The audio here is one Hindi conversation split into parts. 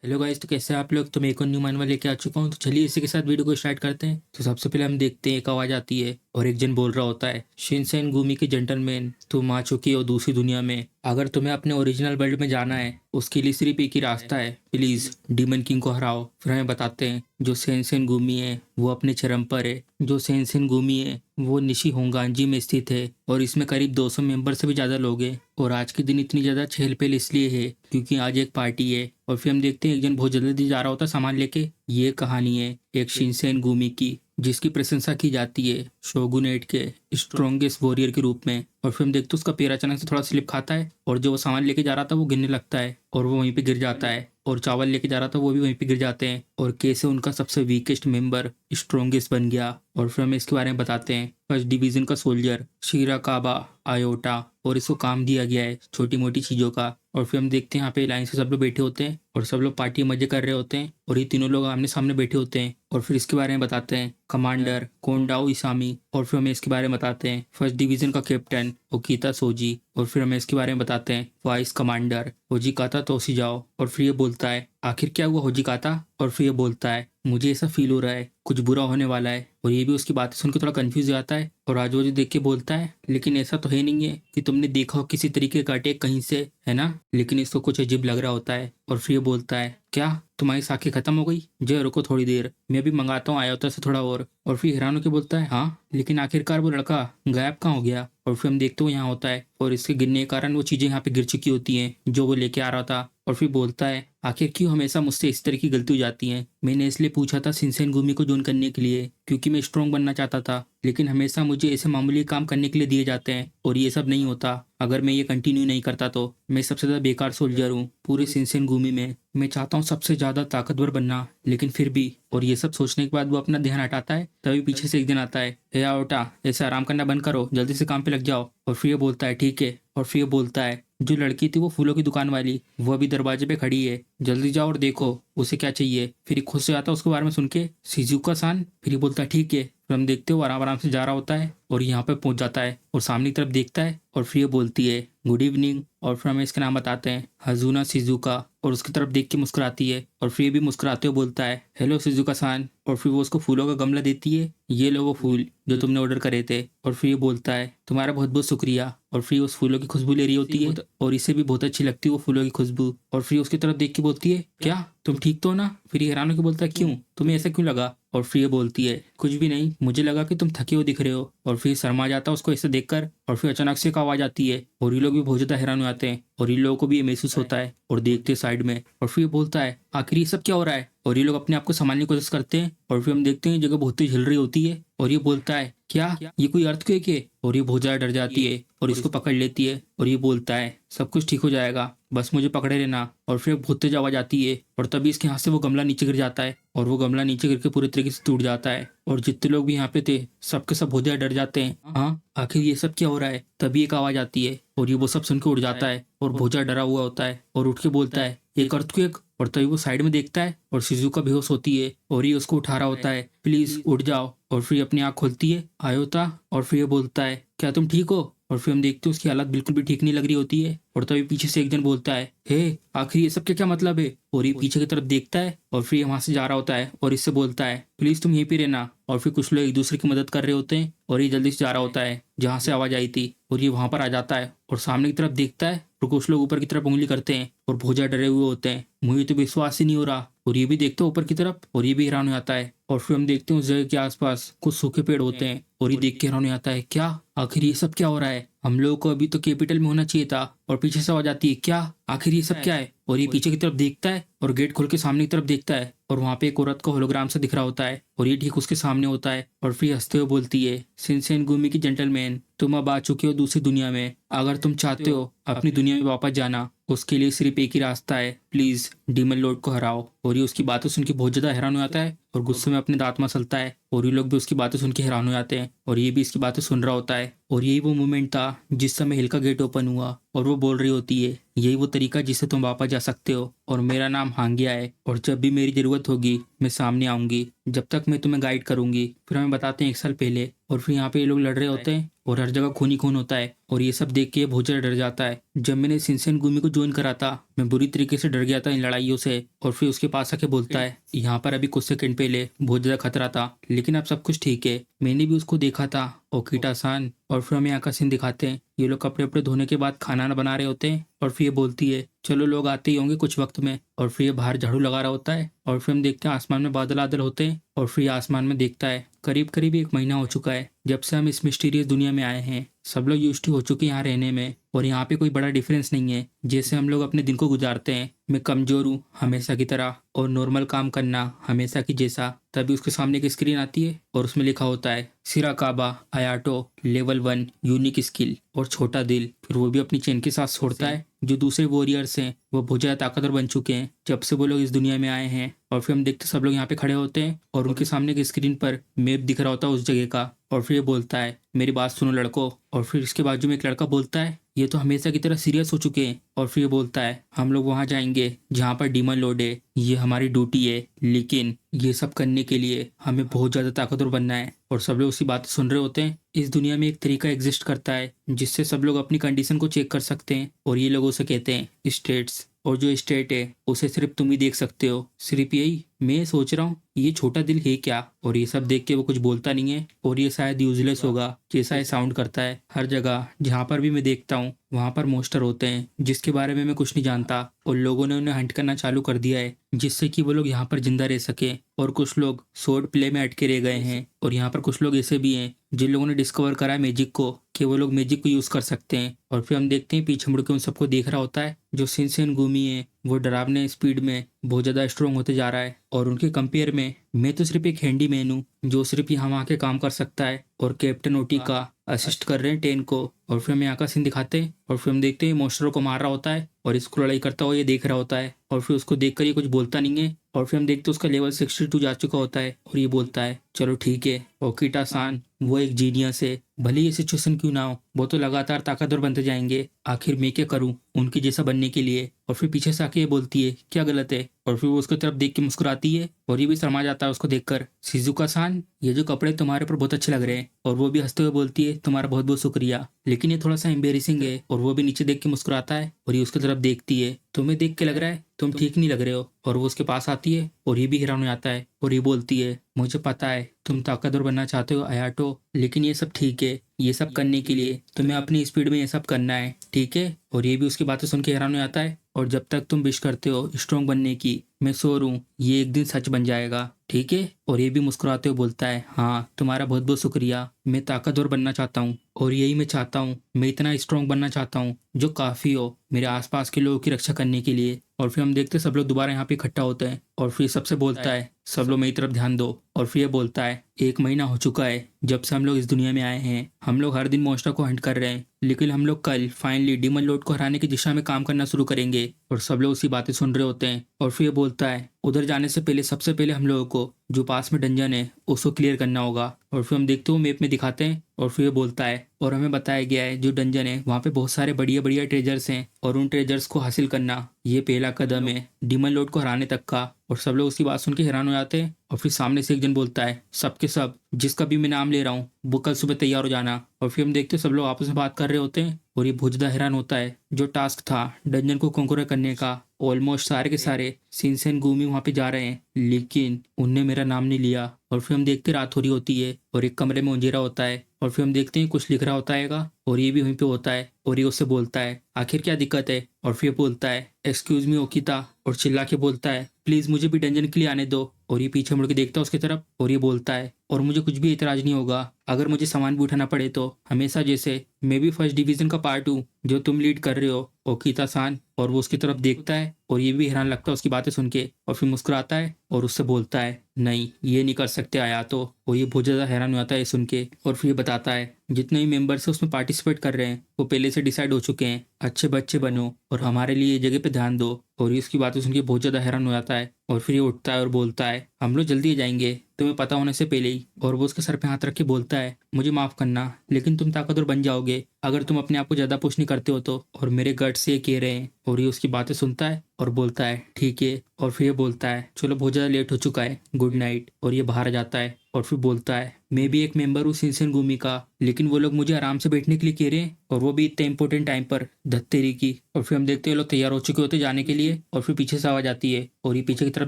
हेलो गाइस, तो कैसे हैं आप लोग। तो मैं एक और न्यू मानवा लेके आ चुका हूँ। तो चलिए इसी के साथ वीडियो को स्टार्ट करते हैं। तो सबसे पहले हम देखते हैं, एक आवाज आती है और एक जन बोल रहा होता है, शिनसेन गुमी के जेंटलमैन, तुम आ चुकी हो दूसरी दुनिया में। अगर तुम्हें अपने ओरिजिनल वर्ल्ड में जाना है, उसके लिए सिर्फ एक ही रास्ता है, प्लीज डीमन किंग को हराओ। फिर हमें बताते हैं जो सेंसेन गुमी है वो अपने चरम पर है। जो सेंसेन गुमी है वो निशी होंगांजी में स्थित है और इसमें करीब 200 मेंबर से भी ज्यादा लोग हैं। और आज के दिन इतनी ज्यादा चहल पहल इसलिए है क्योंकि आज एक पार्टी है। और फिर हम देखते हैं एक जन बहुत जल्दी जा रहा होता है सामान लेके। ये कहानी है एक शिनसेन गुमी की, जिसकी प्रशंसा की जाती है शोगुनेट के स्ट्रॉन्गेस्ट वॉरियर के रूप में। और फिर हम देखते हैं उसका पैर अचानक से थोड़ा स्लिप खाता है और जो वो सामान लेके जा रहा था वो गिरने लगता है और वो वहीं पे गिर जाता है। और चावल लेके जा रहा था वो भी वहीं पे गिर जाते हैं। और कैसे उनका सबसे वीकेस्ट मेंबर स्ट्रॉन्गेस्ट बन गया। और फिर हमें इसके बारे में बताते हैं फर्स्ट डिवीजन का सोल्जर शिराकाबा आयोटा, और इसको काम दिया गया है छोटी मोटी चीजों का। और फिर हम देखते हैं यहाँ पे लाइन से सब लोग बैठे होते हैं और सब लोग पार्टी मजे कर रहे होते हैं और ये तीनों लोग आमने सामने बैठे होते हैं। और फिर इसके बारे में बताते हैं कमांडर कोंडाओ इसामी। और फिर हमें इसके बारे में बताते हैं फर्स्ट डिवीजन का कैप्टन ओकीता सोजी। और फिर हमें इसके बारे में बताते हैं वाइस कमांडर होजिकाता तोशिजाओ। और फिर ये बोलता है आखिर क्या हुआ होजिकाता। और फिर ये बोलता है मुझे ऐसा फील हो रहा है कुछ बुरा होने वाला है। और ये भी उसकी बातें सुनकर थोड़ा कंफ्यूज हो जाता है और आजू बाजू देख के बोलता है लेकिन ऐसा तो है नहीं है कि तुमने देखा हो किसी तरीके का अटैक कहीं से, है ना। लेकिन इसको कुछ अजीब लग रहा होता है। और फिर ये बोलता है क्या तुम्हारी साखी खत्म हो गई। जय रुको थोड़ी देर, मैं भी मंगाता हूँ आयोता से थोड़ा और। फिर हैरान होकर बोलता है हाँ लेकिन आखिरकार वो लड़का गायब कहाँ हो गया। और फिर हम देखते हो यहाँ होता है और इसके गिरने के कारण वो चीजें यहाँ पे गिर चुकी होती हैं जो वो लेके आ रहा था। और फिर बोलता है आखिर क्यों हमेशा मुझसे इस तरह की गलती हो जाती है। मैंने इसलिए पूछा था शिनसेन गुमी को ज्वाइन करने के लिए क्योंकि मैं स्ट्रांग बनना चाहता था, लेकिन हमेशा मुझे ऐसे मामूली काम करने के लिए दिए जाते हैं और ये सब नहीं होता। अगर मैं ये कंटिन्यू नहीं करता तो मैं सबसे ज्यादा बेकार सोल्जर हूँ पूरे शिनसेन गुमी में। मैं चाहता हूँ सबसे ज्यादा ताकतवर बनना, लेकिन फिर भी। और ये सब सोचने के बाद वो अपना ध्यान हटाता है, तभी पीछे से एक दिन आता है, हे आओटा ऐसे आराम करना बंद करो, जल्दी से काम पे लग जाओ। और फिर ये बोलता है ठीक है। और फिर ये बोलता है जो लड़की थी वो फूलों की दुकान वाली, वो अभी दरवाजे पे खड़ी है, जल्दी जाओ और देखो उसे क्या चाहिए। फिर ये खुद से आता है उसके बारे में सुन के, शिजुका सान। फिर ये बोलता है ठीक है। फिर हम देखते हो आराम आराम से जा रहा होता है और यहाँ पे पहुंच जाता है और सामने की तरफ देखता है और फिर ये बोलती है गुड इवनिंग। और फिर हमें इसका नाम बताते हैं हजूना शिजुका। और उसकी तरफ देख के मुस्कुराती है और फिर ये भी मुस्कुराते हुए बोलता है हेलो शिजुका सान। और फिर वो उसको फूलों का गमला देती है, ये लो वो फूल जो तुमने ऑर्डर करे थे। और फिर ये बोलता है तुम्हारा बहुत बहुत शुक्रिया। और फिर उस फूलों की खुशबू ले रही होती है और इसे भी बहुत अच्छी लगती है वो फूलों की खुशबू। और फिर उसकी तरफ देख के बोलती है क्या तुम ठीक तो हो ना। फिर ये हैरान होकर बोलता है क्यों, तुम्हें ऐसा क्यों लगा। और फिर ये बोलती है कुछ भी नहीं, मुझे लगा कि तुम थके हुए दिख रहे हो। और फिर शर्मा जाता है उसको ऐसे देखकर। और फिर अचानक से एक आवाज आती है और ये लोग भी बहुत ज्यादा हैरान हो जाते हैं और इन लोगों को भी ये महसूस होता है और देखते साइड में। और फिर ये बोलता है आखिर ये सब क्या हो रहा है। और ये लोग अपने आप को संभालने की कोशिश करते हैं और फिर हम देखते हैं जगह बहुत ही हिल रही होती है। और ये बोलता है क्या ये कोई अर्थक्वेक है। और ये बहुत ज्यादा डर जाती है और इसको पकड़ लेती है और ये बोलता है सब कुछ ठीक हो जाएगा, बस मुझे पकड़े रहना। और फिर बहुत तेज आवाज आती है और तभी इसके हाथ से वो गमला नीचे गिर जाता है और वो गमला नीचे गिर के पूरे तरीके से टूट जाता है। और जितने लोग भी यहाँ पे थे सबके सब बहुत ज्यादा डर जाते हैं, हाँ आखिर ये सब क्या हो रहा है। तभी एक आवाज आती है और ये वो सब सुन के उठ जाता है और बहुत ज्यादा डरा हुआ होता है और उठ के बोलता है एक अर्थक्वेक। और तभी वो साइड में देखता है और शिजुका बेहोश होती है और ये उसको उठा रहा होता है, प्लीज उठ जाओ। और फिर अपनी आंख खोलती है आयोता। और फिर ये बोलता है क्या तुम ठीक हो। और फिर हम देखते हैं उसकी हालत बिल्कुल भी ठीक नहीं लग रही होती है। और तभी पीछे से एक जन बोलता है हे आखिर ये सब क्या मतलब है। और ये पीछे की तरफ देखता है और फिर ये वहां से जा रहा होता है और इससे बोलता है प्लीज तुम यहीं पे रहना। और फिर कुछ लोग एक दूसरे की मदद कर रहे होते हैं और ये जल्दी से जा रहा होता है जहाँ से आवाज आई थी। और ये वहां पर आ जाता है और सामने की तरफ देखता है और कुछ लोग ऊपर की तरफ उंगली करते हैं और बहुत ज्यादा डरे हुए होते हैं, मुझे तो विश्वास ही नहीं हो रहा। और ये भी देखते हैं ऊपर की तरफ और ये भी हैरान हो जाता है। और फिर हम देखते हैं उस जगह के आसपास कुछ सूखे पेड़ होते हैं और ये देख के हैरान हो जाता है क्या आखिर ये सब क्या हो रहा है। हम लोगों को अभी तो कैपिटल में होना चाहिए था। और पीछे से आवाज आती है क्या आखिर ये सब क्या है। और ये पीछे की तरफ देखता है और गेट खोल के सामने की तरफ देखता है और वहां पे एक औरत को होलोग्राम से दिख रहा होता है और ये ठीक उसके सामने होता है। और फिर हंसते हुए बोलती है शिनसेन गुमी की जेंटलमैन, तुम अब आ चुके हो दूसरी दुनिया में। अगर तुम चाहते हो अपनी दुनिया में वापस जाना, उसके लिए सिर्फ एक ही रास्ता है, प्लीज डीमन लॉर्ड को हराओ। और ये उसकी बातें सुन के बहुत ज्यादा हैरान हो जाता है और गुस्से में अपने दांत मसलता है और ये लोग भी उसकी बातें सुन के हैरान हो जाते हैं और ये भी इसकी बातें सुन रहा होता है। और यही वो मोमेंट था जिस समय हिल का गेट ओपन हुआ और वो बोल रही होती है यही वो तरीका जिससे तुम वापस जा सकते हो और मेरा नाम हांगिया है और जब भी मेरी जरूरत होगी मैं सामने आऊंगी, जब तक मैं तुम्हें गाइड करूंगी। फिर हमें बताते हैं एक साल पहले और फिर यहाँ पे ये लोग लड़ रहे होते हैं और हर जगह खून ही खून होता है। और ये सब देख के ये बहुत ज्यादा डर जाता है। जब मैंने शिनसेनगुमी को ज्वाइन करा था, मैं बुरी तरीके से डर गया था इन लड़ाइयों से। और फिर उसके पास आके बोलता है, यहाँ पर अभी कुछ सेकंड पहले बहुत ज्यादा खतरा था, लेकिन अब सब कुछ ठीक है। मैंने भी उसको देखा था, ओकीटा सान। और फिर हमें यहाँ का सीन दिखाते हैं, ये लोग कपड़े वपड़े धोने के बाद खाना ना बना रहे होते हैं। और फिर ये बोलती है, चलो लोग आते ही होंगे कुछ वक्त में। और फिर ये बाहर झाड़ू लगा रहा होता है। और फिर हम देखते हैं आसमान में बादल बादल होते हैं। और फिर ये आसमान में देखता है, करीब करीब 1 महीना हो चुका है जब से हम इस मिस्टीरियस दुनिया में आए हैं। सब लोग यूज्ड टू हो चुके हैं यहाँ रहने में, और यहाँ पे कोई बड़ा डिफरेंस नहीं है जैसे हम लोग अपने दिन को गुजारते हैं। मैं कमजोर हूँ हमेशा की तरह, और नॉर्मल काम करना हमेशा की जैसा। तभी उसके सामने एक स्क्रीन आती है और उसमें लिखा होता है, सिराकाबा आयाटो लेवल 1 यूनिक स्किल और छोटा दिल। फिर वो भी अपनी चेन के साथ छोड़ता है। जो दूसरे वॉरियर्स हैं वो बहुत ज्यादा ताकतवर बन चुके हैं जब से वो लोग इस दुनिया में आए हैं। और फिर हम देखते सब लोग यहाँ पे खड़े होते हैं और उनके सामने एक स्क्रीन पर मैप दिख रहा होता है उस जगह का। और फिर ये बोलता है, मेरी बात सुनो लड़कों। और फिर इसके बाजू में एक लड़का बोलता है, ये तो हमेशा की तरह सीरियस हो चुके हैं। और फिर ये बोलता है, हम लोग वहां जाएंगे जहाँ पर डीमन लॉर्ड है, ये हमारी ड्यूटी है, लेकिन ये सब करने के लिए हमें बहुत ज्यादा ताकतवर बनना है। और सब लोग उसी बात सुन रहे होते हैं। इस दुनिया में एक तरीका एग्जिस्ट करता है जिससे सब लोग अपनी कंडीशन को चेक कर सकते हैं, और ये लोग उसे कहते हैं स्टेट्स। और जो स्टेट है उसे सिर्फ तुम ही देख सकते हो, सिर्फ यही। मैं सोच रहा हूँ ये छोटा दिल है क्या। और ये सब देख के वो कुछ बोलता नहीं है, और ये शायद यूजलेस होगा जैसा ये साउंड करता है। हर जगह जहाँ पर भी मैं देखता हूँ वहाँ पर मोस्टर होते हैं जिसके बारे में मैं कुछ नहीं जानता, और लोगों ने उन्हें हंट करना चालू कर दिया है जिससे कि वो लोग यहाँ पर जिंदा रह सके। और कुछ लोग स्वॉर्ड प्ले में अटके रह गए हैं, और यहाँ पर कुछ लोग ऐसे भी हैं जिन लोगों ने डिस्कवर करा है मैजिक को, कि वो लोग मैजिक को यूज कर सकते हैं। और फिर हम देखते हैं पीछे मुड़ के उन सबको देख रहा होता है जो शिनसेनगुमी है वो डरावने स्पीड में बहुत ज्यादा स्ट्रॉन्ग होते जा रहा है। और उनके कंपेयर में मैं तो सिर्फ एक हैंडीमैन हूँ जो सिर्फ यहाँ वहाँ के काम कर सकता है, और कैप्टन ओटी का असिस्ट कर रहे हैं टेन को। और फिर हमें यहाँ का सीन दिखाते हैं, और फिर हम देखते हैं मॉन्स्टरों को मार रहा होता है और इसको लड़ाई करता हुआ ये देख रहा होता है। और फिर उसको देखकर ये कुछ बोलता नहीं है। और फिर हम देखते हैं उसका लेवल 62 जा चुका होता है, और ये बोलता है, चलो ठीक है, ओकीटा सान वो एक जीनियस है, भले ये सिचुएशन क्यों ना हो, वो तो लगातार ताकतवर बनते जाएंगे, आखिर मैं क्या करूं उनके जैसा बनने के लिए। और फिर पीछे से आके ये बोलती है, क्या गलत है। और फिर वो उसकी तरफ देख के मुस्कुराती है, और ये भी शर्मा जाता है उसको देखकर। शिजुका सान, ये जो कपड़े तुम्हारे ऊपर बहुत अच्छे लग रहे हैं। और वो भी हंसते हुए बोलती है, तुम्हारा बहुत बहुत शुक्रिया, लेकिन ये थोड़ा सा एम्बेरेसिंग है। और वो भी नीचे देख के मुस्कुराता है, और ये उसकी तरफ देखती है, तुम्हें देख के लग रहा है तुम ठीक नहीं लग रहे हो। और वो उसके पास आती है, और ये भी हैरान हो जाता है, और ये बोलती है, मुझे पता है तुम ताकतवर बनना चाहते हो आयाटो, लेकिन ये सब ठीक है, ये सब करने के लिए तुम्हें अपनी स्पीड में ये सब करना है, ठीक है। और ये भी उसकी बातें सुन के हैरान हो जाता है, और जब तक तुम विश करते हो स्ट्रॉन्ग बनने की, मैं श्योर हूँ ये एक दिन सच बन जाएगा, ठीक है। और ये भी मुस्कुराते हुए बोलता है, हाँ तुम्हारा बहुत बहुत शुक्रिया, मैं ताकतवर बनना चाहता हूँ, और यही मैं चाहता हूँ, मैं इतना स्ट्रॉन्ग बनना चाहता हूँ जो काफी हो मेरे आसपास के लोगों की रक्षा करने के लिए। और फिर हम देखते सब लोग दोबारा यहाँ पे इकट्ठा होते हैं, और फिर सबसे बोलता है, सब लोग मेरी तरफ ध्यान दो। और फिर ये बोलता है, 1 महीना हो चुका है जब से हम लोग इस दुनिया में आए हैं, हम लोग हर दिन मॉन्स्टर को हंट कर रहे हैं, लेकिन हम लोग कल फाइनली डीमन लॉर्ड को हराने की दिशा में काम करना शुरू करेंगे। और सब लोग उसी बातें सुन रहे होते हैं। और फिर ये बोलता है, उधर जाने से पहले सबसे पहले हम लोगों को जो पास में डंजन है उसको क्लियर करना होगा। और फिर हम देखते हो मैप में दिखाते हैं, और फिर ये बोलता है, और हमें बताया गया है जो डंजन है वहाँ पे बहुत सारे बढ़िया बढ़िया ट्रेजर्स हैं, और उन ट्रेजर्स को हासिल करना ये पहला कदम है डीमन लॉर्ड को हराने तक का। और सब लोग उसकी बात सुन के हैरान हो जाते हैं। और फिर सामने से एक जन बोलता है, सबके सब जिसका भी मैं नाम ले रहा हूँ वो कल सुबह तैयार हो जाना। और फिर हम देखते हैं सब लोग आपस में बात कर रहे होते हैं, और ये बहुत ज्यादा हैरान होता है, जो टास्क था डंजन को कंकूर करने का, ऑलमोस्ट सारे के सारे शिनसेनगुमी वहाँ पे जा रहे हैं, लेकिन उनने मेरा नाम नहीं लिया। और फिर हम देखते रात हो रही होती है, और एक कमरे में अंधेरा होता है, और फिर हम देखते हैं कुछ लिख रहा होता है, और ये भी वहीं पे होता है, और ये उससे बोलता है, आखिर क्या दिक्कत है। और फिर बोलता है, एक्सक्यूज मी ओकीता, और चिल्ला के बोलता है, प्लीज मुझे भी डंजन के लिए आने दो। और ये पीछे मुड़ के देखता है उसकी तरफ, और ये बोलता है, और मुझे कुछ भी इतराज नहीं होगा अगर मुझे सामान भी उठाना पड़े तो, हमेशा जैसे। मैं भी फर्स्ट डिवीजन का पार्ट हूँ जो तुम लीड कर रहे हो ओकीता सान। और वो उसकी तरफ देखता है, और ये भी हैरान लगता है उसकी बातें सुन के, और फिर मुस्कुराता है और उससे बोलता है, नहीं ये नहीं कर सकते आया तो। वो ये बहुत ज्यादा हैरान हो जाता है सुन के। और फिर ये बताता है, जितने भी मेंबर्स है उसमें पार्टिसिपेट कर रहे हैं वो पहले से डिसाइड हो चुके हैं, अच्छे बच्चे बनो और हमारे लिए ये जगह पे ध्यान दो। और ये उसकी बातें सुन के बहुत ज्यादा हैरान हो जाता है, और फिर ये उठता है और बोलता है, हम लोग जल्दी जाएंगे तुम्हें पता होने से पहले ही। और वो उसके सर पे हाथ रख के बोलता है, मुझे माफ करना, लेकिन तुम ताकतवर बन जाओगे अगर तुम अपने आप को ज्यादा पुश नहीं करते हो तो, और मेरे गट से ये कह रहे हैं। और ये उसकी बातें सुनता है और बोलता है, ठीक है। और फिर ये बोलता है, चलो बहुत ज्यादा लेट हो चुका है, गुड नाइट। और ये बाहर आ जाता है, और फिर बोलता है, मैं भी एक मेंबर हूँ शिनसेनगुमी का, लेकिन वो लोग मुझे आराम से बैठने के लिए कह रहे हैं और वो भी इतने इंपॉर्टेंट टाइम पर, धत्तेरी की। और फिर हम देखते हैं लोग तैयार हो चुके होते जाने के लिए और फिर पीछे से आवाज आती है और ये पीछे की तरफ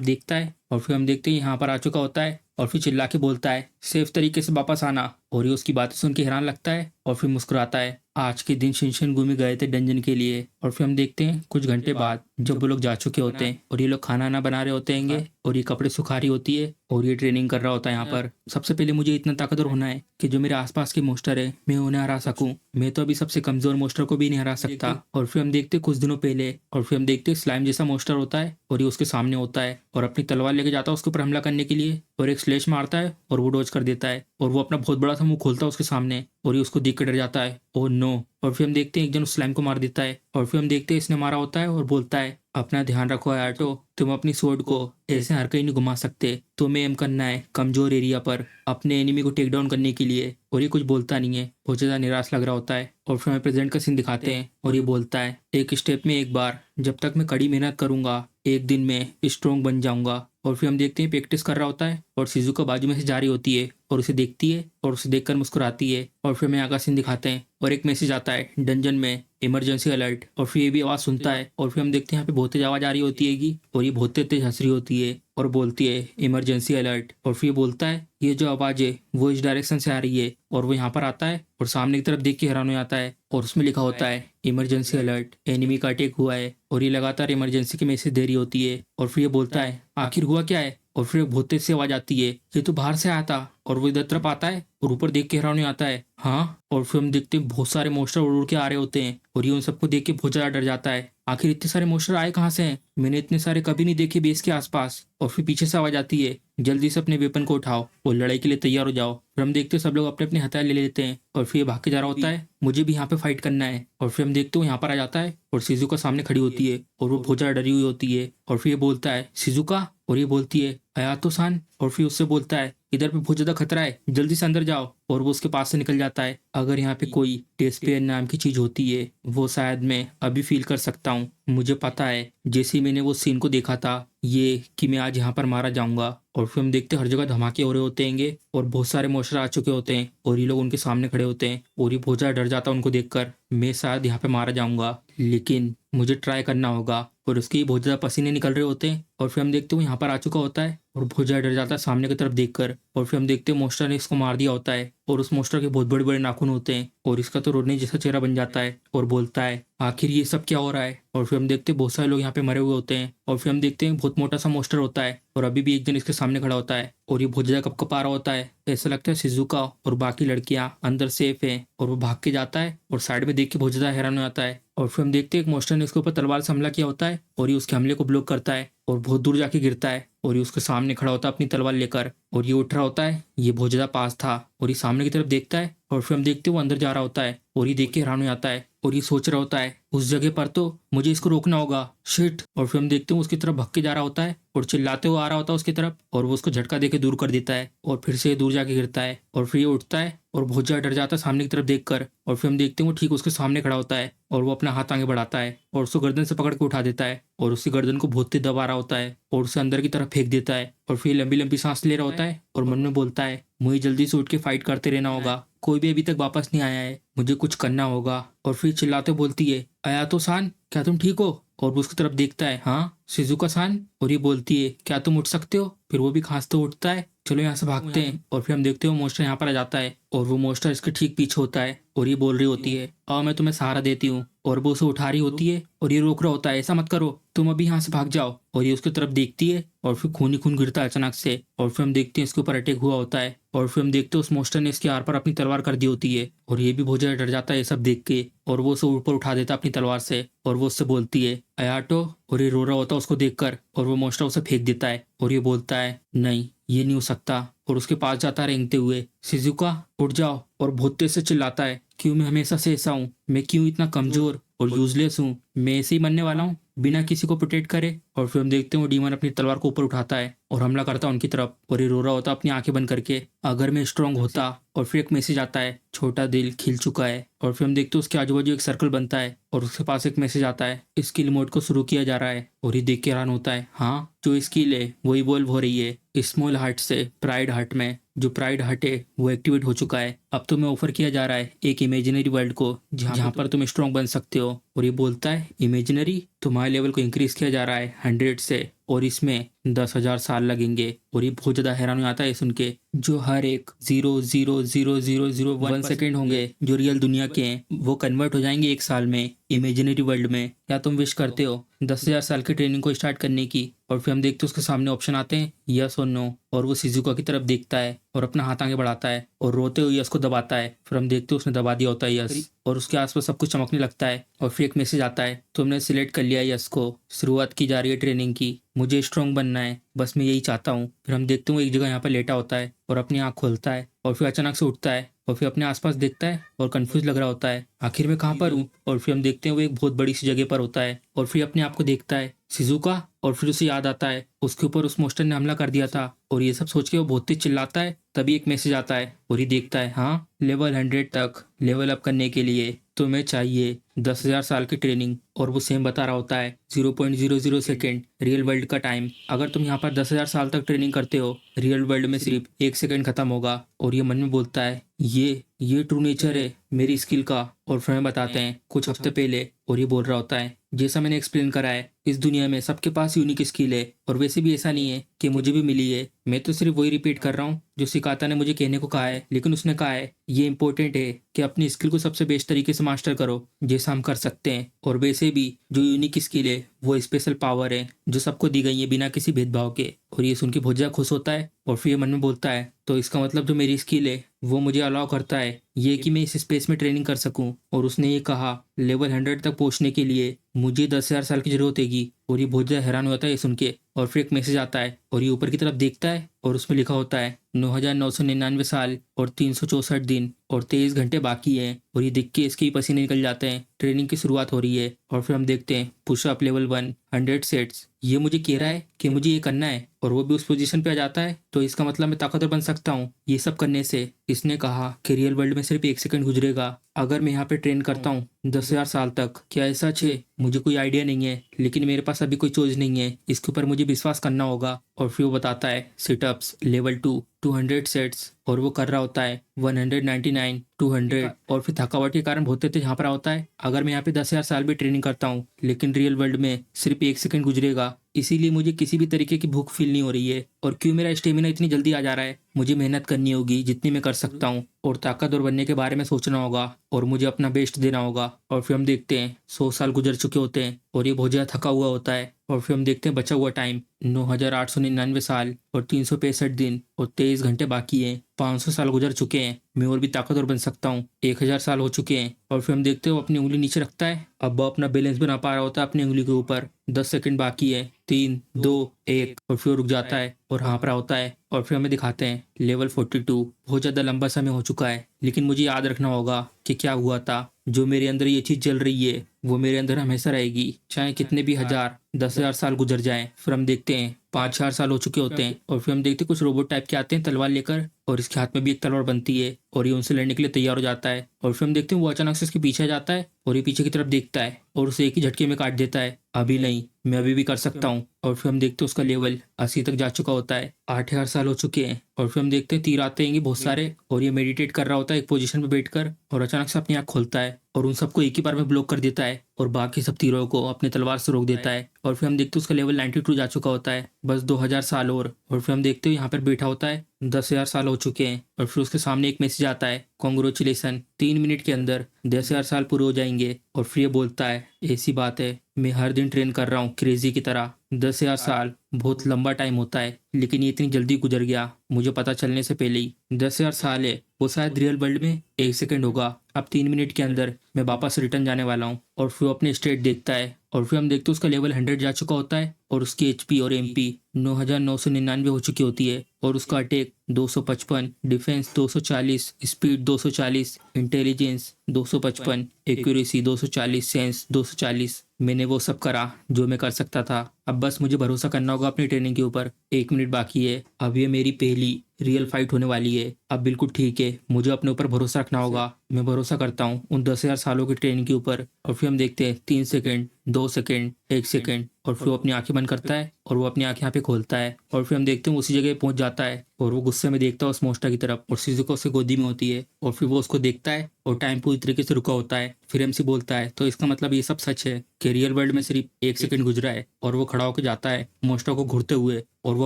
देखता है और फिर हम देखते हैं यहाँ पर आ चुका होता है और फिर चिल्ला के बोलता है सेफ तरीके से वापस आना। और ये उसकी बातें सुन के हैरान लगता है और फिर मुस्कुराता है। आज के दिन शिनसेनगुमी गए थे डंजन के लिए और फिर हम देखते हैं कुछ घंटे बाद जब वो लोग जा चुके होते हैं और ये लोग खाना ना बना रहे होते हैं और ये कपड़े सुखा रही होती है और ये ट्रेनिंग कर रहा होता है यहाँ पर। सबसे पहले मुझे इतना ताकतवर होना है कि जो मेरे आसपास के मोस्टर है मैं उन्हें हरा सकूं। मैं तो अभी सबसे कमजोर मोस्टर को भी नहीं हरा सकता। और फिर हम देखते कुछ दिनों पहले और फिर हम देखते स्लाइम जैसा मोस्टर होता है और ये उसके सामने होता है और अपनी तलवार लेके जाता है उसके ऊपर हमला करने के लिए और एक स्लैश मारता है और वो डॉज कर देता है और वो अपना बहुत बड़ा सा मुंह खोलता है उसके सामने और ये उसको देख कर डर जाता है ओह नो। और फिर हम देखते हैं एक जन उस स्लाइम को मार देता है और फिर हम देखते हैं इसने मारा होता है और बोलता है अपना ध्यान रखो आयाटो, तुम अपनी स्वॉर्ड को ऐसे हर कहीं नहीं घुमा सकते, तुम्हें एम करना है कमजोर एरिया पर अपने एनिमी को टेक डाउन करने के लिए। और ये कुछ बोलता नहीं है, बहुत ज्यादा निराश लग रहा होता है। और फिर हमें प्रेजेंट का सीन दिखाते हैं और ये बोलता है एक स्टेप में एक बार, जब तक मैं कड़ी मेहनत करूंगा एक दिन में स्ट्रॉन्ग बन जाऊंगा। और फिर हम देखते हैं प्रैक्टिस कर रहा होता है और शिजुका बाजू में से जा रही होती है और उसे देखती है और उसे देखकर मुस्कुराती है। और फिर हमें आगे सीन दिखाते हैं और एक मैसेज आता है डंजन में इमरजेंसी अलर्ट। और फिर ये भी आवाज सुनता है और फिर हम देखते हैं यहाँ पे बहुत तेज आवाज आ रही होती है और ये बहुत तेज हंस रही होती है और बोलती है इमरजेंसी अलर्ट। और फिर ये बोलता है ये जो आवाज है वो इस डायरेक्शन से आ रही है और वो यहाँ पर आता है और सामने की तरफ देख के हैरान हो जाता है और उसमें लिखा होता है इमरजेंसी अलर्ट, एनिमी का अटैक हुआ है। और ये लगातार इमरजेंसी के मैसेज दे रही होती है और फिर ये बोलता है आखिर हुआ क्या है। और फिर बहुत तेज से आवाज आती है ये तो बाहर से आया था। और वो इधर तरफ आता है और ऊपर देख के हैरान हो आता है हाँ। और फिर हम देखते हैं बहुत सारे मोस्टर उड़ उड़ के आ रहे होते हैं और ये उन सबको देख के बहुत ज्यादा डर जाता है। आखिर इतने सारे मोस्टर आए कहाँ से हैं, मैंने इतने सारे कभी नहीं देखे बेस के आसपास। और फिर पीछे से आवाज आती है जल्दी से अपने वेपन को उठाओ और लड़ाई के लिए तैयार हो जाओ। फिर हम देखते हैं सब लोग अपने अपने हथियार ले लेते हैं और फिर ये भाग के जा रहा होता है मुझे भी यहाँ पे फाइट करना है। और फिर हम देखते हो यहाँ पर आ जाता है और शिजुका सामने खड़ी होती है और वो बहुत ज्यादा डरी हुई होती है। और फिर ये बोलता है शिजुका, और ये बोलती है हयातो सान। और फिर उससे बोलता है इधर पे बहुत ज्यादा खतरा है जल्दी से अंदर जाओ। और वो उसके पास से निकल जाता है। अगर यहाँ पे कोई टेस्पेयर नाम की चीज होती है वो शायद मैं अभी फील कर सकता हूँ। मुझे पता है जैसे ही मैंने वो सीन को देखा था ये कि मैं आज यहाँ पर मारा जाऊंगा। और फिर हम देखते हर जगह धमाके हो रहे होते हैं और बहुत सारे मोस्टर आ चुके होते हैं और ये लोग उनके सामने खड़े होते हैं और ये बहुत ज्यादा डर जाता है उनको देखकर। मैं शायद यहाँ पे मारा जाऊंगा लेकिन मुझे ट्राई करना होगा। और उसके बहुत ज्यादा पसीने निकल रहे होते हैं। और फिर हम देखते हो यहाँ पर आ चुका होता है और बहुत ज्यादा डर जाता है सामने की तरफ देखकर। और फिर हम देखते हैं मोस्टर ने इसको मार दिया होता है और उस मोस्टर के बहुत बड़े बड़े नाखून होते हैं और इसका तो रोने जैसा चेहरा बन जाता है और बोलता है आखिर ये सब क्या हो रहा है। और फिर हम देखते हैं बहुत सारे लोग यहाँ पे मरे हुए होते हैं। और फिर हम देखते हैं बहुत मोटा सा मोस्टर होता है और अभी भी एक जन इसके सामने खड़ा होता है और ये बहुत ज्यादा कपकपा रहा होता है। ऐसा लगता है शिजुका और बाकी लड़कियां अंदर सेफ हैं। और वो भाग के जाता है और साइड में देख के बहुत ज्यादा हैरान हो जाता है। और फिर हम देखते हैं एक मोस्टर ने उसके ऊपर तलवार से हमला किया होता है और ये उसके हमले को ब्लॉक करता है और बहुत दूर जाके गिरता है और ये उसके सामने खड़ा होता है अपनी तलवार लेकर। और ये उठ रहा होता है, ये बहुत ज्यादा पास था और ये सामने की तरफ देखता है। और फिर हम देखते हैं वो अंदर जा रहा होता है और ये देख के हैरान हो जाता है और ये सोच रहा होता है उस जगह पर तो मुझे इसको रोकना होगा, शिट। और फिर हम देखते हैं उसकी तरफ भग के जा रहा होता है और चिल्लाते हुए आ रहा होता है उसकी तरफ और वो उसको झटका देके दूर कर देता है और फिर से दूर जाके गिरता है। और फिर ये उठता है और बहुत ज्यादा डर जाता है सामने की तरफ देखकर। और फिर हम देखते हैं वो ठीक उसके सामने खड़ा होता है और वो अपना हाथ आगे बढ़ाता है और उसको गर्दन से पकड़ के उठा देता है और उसकी गर्दन को बहुत तेज दबा रहा होता है और उसे अंदर की तरफ फेंक देता है। और फिर लंबी लंबी सांस ले रहा होता है और मन में बोलता है मुझे जल्दी से उठ के फाइट करते रहना होगा, कोई भी अभी तक वापस नहीं आया है, मुझे कुछ करना होगा। और फिर चिल्लाते बोलती है आयातो सान, क्या तुम ठीक हो। और वो उसकी तरफ देखता है हाँ शिजुका सान। और ये बोलती है क्या तुम उठ सकते हो। फिर वो भी खांसते उठता है, चलो यहाँ से भागते हैं। और फिर हम देखते हो मोस्टर यहाँ पर आ जाता है और वो मोस्टर इसके ठीक पीछे होता है और ये बोल रही होती है आओ मैं तुम्हें सहारा देती हूँ। और वो उसे उठा रही होती है और ये रोक रहा होता है ऐसा मत करो, तुम अभी यहाँ से भाग जाओ। और ये उसकी तरफ देखती है और फिर खून ही खून गिरता है अचानक से। और फिर हम देखते हैं इसके ऊपर अटैक हुआ होता है और फिर हम देखते हैं उस मोस्टर ने इसके आर पर अपनी तलवार कर दी होती है और ये भी बहुत ज्यादा डर जाता है ये सब देख के। और वो उसे ऊपर उठा देता है अपनी तलवार से और वो उससे बोलती है अयाटो। और ये रो रहा होता है उसको देखकर और वो मोस्टर उसे फेंक देता है और ये बोलता है नहीं ये नहीं हो सकता। और उसके पास जाता है रेंगते हुए शिजुका उठ जाओ। और बहुत तेज से चिल्लाता है क्यों मैं हमेशा से ऐसा हूँ, मैं क्यों इतना कमजोर और यूजलेस हूँ, मैं ऐसे ही मरने वाला हूँ बिना किसी को प्रोटेक्ट करे। और फिर हम देखते हैं वो डीमन अपनी तलवार को ऊपर उठाता है और हमला करता है उनकी तरफ, और ये रो रहा होता अपनी आंखें बंद करके, अगर मैं स्ट्रांग होता। और फिर एक मैसेज आता है, छोटा दिल खिल चुका है। और फिर हम देखते हैं उसके आजू बाजू एक सर्कल बनता है और उसके पास एक मैसेज आता है, स्किल मोड को शुरू किया जा रहा है। और ये देख के हैरान होता है, हाँ जो स्किल है वो इवॉल्व हो रही है स्मॉल हार्ट से प्राइड हार्ट में। जो प्राइड हार्ट है वो एक्टिवेट हो चुका है। अब तुम्हें ऑफर किया जा रहा है एक इमेजिनरी वर्ल्ड को जहाँ पर तुम स्ट्रांग बन सकते हो। और ये बोलता है, इमेजिनरी, तुम्हारे लेवल को इंक्रीज किया जा रहा है 100 से, और इसमें 10,000 साल लगेंगे। और ये बहुत ज्यादा हैरान हो जाता है सुन के, जो हर एक 0.00001 सेकेंड होंगे जो रियल दुनिया के हैं वो कन्वर्ट हो जाएंगे 1 साल में इमेजिनरी वर्ल्ड में। क्या तुम विश करते हो 10,000 साल की ट्रेनिंग को स्टार्ट करने की? और फिर हम देखते हैं उसके सामने ऑप्शन आते हैं, यस और नो। और वो शिजुका की तरफ देखता है और अपना हाथ आगे बढ़ाता है और रोते हुए यस को दबाता है। फिर हम देखते हैं उसने दबा दिया होता है यस, और उसके आसपास सब कुछ चमकने लगता है। और फिर एक मैसेज आता है, तुमने सिलेक्ट कर लिया यस को, शुरुआत की जा रही है ट्रेनिंग की, मुझे स्ट्रांग बनना है, बस मैं यही चाहता हूँ। फिर हम देखते हैं वो एक जगह यहाँ पर लेटा होता है और अपनी आँख खोलता है और फिर अचानक से उठता है और फिर अपने आसपास देखता है और कंफ्यूज लग रहा होता है, आखिर मैं कहाँ पर हूँ। और फिर हम देखते हैं वो एक बहुत बड़ी सी जगह पर होता है और फिर अपने आप को देखता है, शिजुका। और फिर उसे याद आता है उसके ऊपर उस मोस्टर ने हमला कर दिया था। और ये सब सोच के वो बहुत तेज चिल्लाता है। तभी एक मैसेज आता है और ये देखता है, हाँ लेवल 100 तक लेवल अप करने के लिए तुम्हें चाहिए 10,000 साल की ट्रेनिंग। और वो सेम बता रहा होता है 0.00 सेकेंड रियल वर्ल्ड का टाइम। अगर तुम यहाँ पर 10,000 साल तक ट्रेनिंग करते हो, रियल वर्ल्ड में सिर्फ 1 सेकेंड खत्म होगा। और ये मन में बोलता है, ये ट्रू नेचर है मेरी स्किल का। और फिर हमें बताते हैं कुछ हफ्ते पहले, और ये बोल रहा होता है, जैसा मैंने एक्सप्लेन करा है इस दुनिया में सबके पास यूनिक स्किल है, और वैसे भी ऐसा नहीं है कि मुझे भी मिली है, मैं तो सिर्फ वही रिपीट कर रहा हूँ जो सिकाता ने मुझे कहने को कहा है। लेकिन उसने कहा है ये इंपॉर्टेंट है कि अपनी स्किल को सबसे बेस्ट तरीके से मास्टर करो जैसा हम कर सकते हैं। और वैसे भी जो यूनिक स्किल है वो स्पेशल पावर है जो सबको दी गई है बिना किसी भेदभाव के। और ये सुन के बहुत ज्यादा खुश होता है और फिर ये मन में बोलता है, तो इसका मतलब जो मेरी स्किल है वो मुझे अलाउ करता है ये कि मैं इस स्पेस में ट्रेनिंग कर सकूं। और उसने ये कहा लेवल 100 तक पहुंचने के लिए मुझे 10,000 साल की जरूरत हैगी। और ये बहुत ज्यादा हैरान होता है ये सुन के। और फिर एक मैसेज आता है और ये ऊपर की तरफ देखता है और उसमें लिखा होता है 9,999 साल और 364 दिन और 23 घंटे बाकी हैं। और ये देख के इसके ही पसीने निकल जाते हैं, ट्रेनिंग की शुरुआत हो रही है। और फिर हम देखते हैं पुशअप लेवल 1 100 सेट्स। ये मुझे कह रहा है कि मुझे ये करना है और वो भी उस पोजीशन पे आ जाता है, तो इसका मतलब मैं ताकतवर बन सकता हूँ ये सब करने से। इसने कहा कि रियल वर्ल्ड में सिर्फ 1 सेकंड गुजरेगा अगर मैं यहाँ पे ट्रेन करता हूँ 10,000 साल तक। क्या ऐसा है? मुझे कोई आइडिया नहीं है, लेकिन मेरे पास अभी कोई चॉइस नहीं है, इसके ऊपर मुझे विश्वास करना होगा। और फिर वो बताता है सिटअप्स लेवल 2 200 सेट्स। और वो कर रहा होता है 199 200। और फिर थकावट के कारण बहुत तेज यहाँ पर होता है, अगर मैं यहाँ पे 10,000 साल भी ट्रेनिंग करता हूँ लेकिन रियल वर्ल्ड में सिर्फ 1 सेकंड गुजरेगा, इसीलिए मुझे किसी भी तरीके की भूख फील नहीं हो रही है। और क्यों मेरा स्टेमिना इतनी जल्दी आ जा रहा है, मुझे मेहनत करनी होगी जितनी मैं कर सकता हूँ और ताकतवर बनने के बारे में सोचना होगा और मुझे अपना बेस्ट देना होगा। और फिर हम देखते हैं 100 साल गुजर चुके होते हैं और ये बहुत ज्यादा थका हुआ होता है। और फिर हम देखते हैं बचा हुआ टाइम 9,899 साल और 365 दिन और 23 घंटे बाकी हैं। 500 साल गुजर चुके हैं, मैं और भी ताकतवर बन सकता हूँ। 1,000 साल हो चुके हैं। और फिर हम देखते हैं वो अपनी उंगली नीचे रखता है, अब वो अपना बैलेंस बना पा रहा होता है अपनी उंगली के ऊपर। 10 सेकंड बाकी है, 3 2 1। और फिर रुक जाता है और हाँफ रहा होता है। और फिर हमें दिखाते हैं लेवल 42। बहुत ज्यादा लंबा समय हो चुका है, लेकिन मुझे याद रखना होगा कि क्या हुआ था। जो मेरे अंदर ये चीज जल रही है वो मेरे अंदर हमेशा रहेगी, चाहे कितने भी 1,000 10,000 साल गुजर जाएं। फिर हम देखते हैं 5-4 साल हो चुके होते हैं और फिर हम देखते हैं कुछ रोबोट टाइप के आते हैं तलवार लेकर, और इसके हाथ में भी एक तलवार बनती है और ये उनसे लड़ने के लिए तैयार हो जाता है। और फिर हम देखते हैं वो अचानक से इसके पीछे आ जाता है और ये पीछे की तरफ देखता है और उसे एक ही झटके में काट देता है। अभी नहीं, मैं अभी भी कर सकता हूँ। और फिर हम देखते हैं उसका लेवल 80 तक जा चुका होता है, 8,000 साल हो चुके हैं। और फिर हम देखते हैं तीर आते हैं बहुत सारे और ये मेडिटेट कर रहा होता है एक पोजीशन पे बैठकर, और अचानक से अपनी आँख खोलता है और उन सबको एक ही बार में ब्लॉक कर देता है और बाकी सब तीरों को अपने तलवार से रोक देता है। और फिर हम देखते हैं उसका लेवल 92 जा चुका होता है, बस 2,000 साल और फिर हम देखते हैं यहाँ पर बैठा होता है 10,000 साल हो चुके हैं। और फिर उसके सामने एक मैसेज आता है, कॉन्ग्रेचुलेसन, 3 मिनट के अंदर 10,000 साल पूरे हो जाएंगे। और फिर ये बोलता है, ऐसी बात है, मैं हर दिन ट्रेन कर रहा हूँ क्रेजी की तरह। 10,000 साल बहुत लंबा टाइम होता है, लेकिन ये इतनी जल्दी गुजर गया मुझे पता चलने से पहले ही। 10,000 साल है वो शायद रियल वर्ल्ड में 1 सेकंड होगा, अब 3 मिनट के अंदर मैं वापस रिटर्न जाने वाला हूँ। और फिर वो अपने स्टेट देखता है और फिर हम देखते हैं उसका लेवल 100 जा चुका होता है और उसकी HP और MP 9999 हो चुकी होती है और उसका attack 255, defence 240, speed 240, intelligence 255, accuracy 240, sense 240। मैंने वो सब करा जो मैं कर सकता था। अब बस मुझे भरोसा करना होगा अपनी ट्रेनिंग के ऊपर। 1 मिनट बाकी है, अब ये मेरी पहली रियल फाइट होने वाली है। अब बिल्कुल ठीक है, मुझे अपने ऊपर भरोसा रखना होगा। मैं भरोसा करता हूँ उन 10,000 सालों की ट्रेनिंग के ऊपर। और फिर हम देखते हैं 3 सेकंड, 2 सेकंड, 1 सेकंड और फिर वो अपनी आंखें बंद करता है और वो अपनी आंखें यहाँ पे खोलता है और फिर हम देखते हैं उसी जगह पहुंच जाता है और वो गुस्से में देखता है उस मोस्टा की तरफ और शिज़ुका उसकी गोदी में होती है और फिर वो उसको देखता है और टाइम पूरी तरीके से रुका होता है। फिर MC बोलता है तो इसका मतलब ये सब सच है कि रियल वर्ल्ड में सिर्फ 1 सेकंड गुजरा है। और वो खड़ा होकर जाता है मोस्टा को घूरते हुए और वो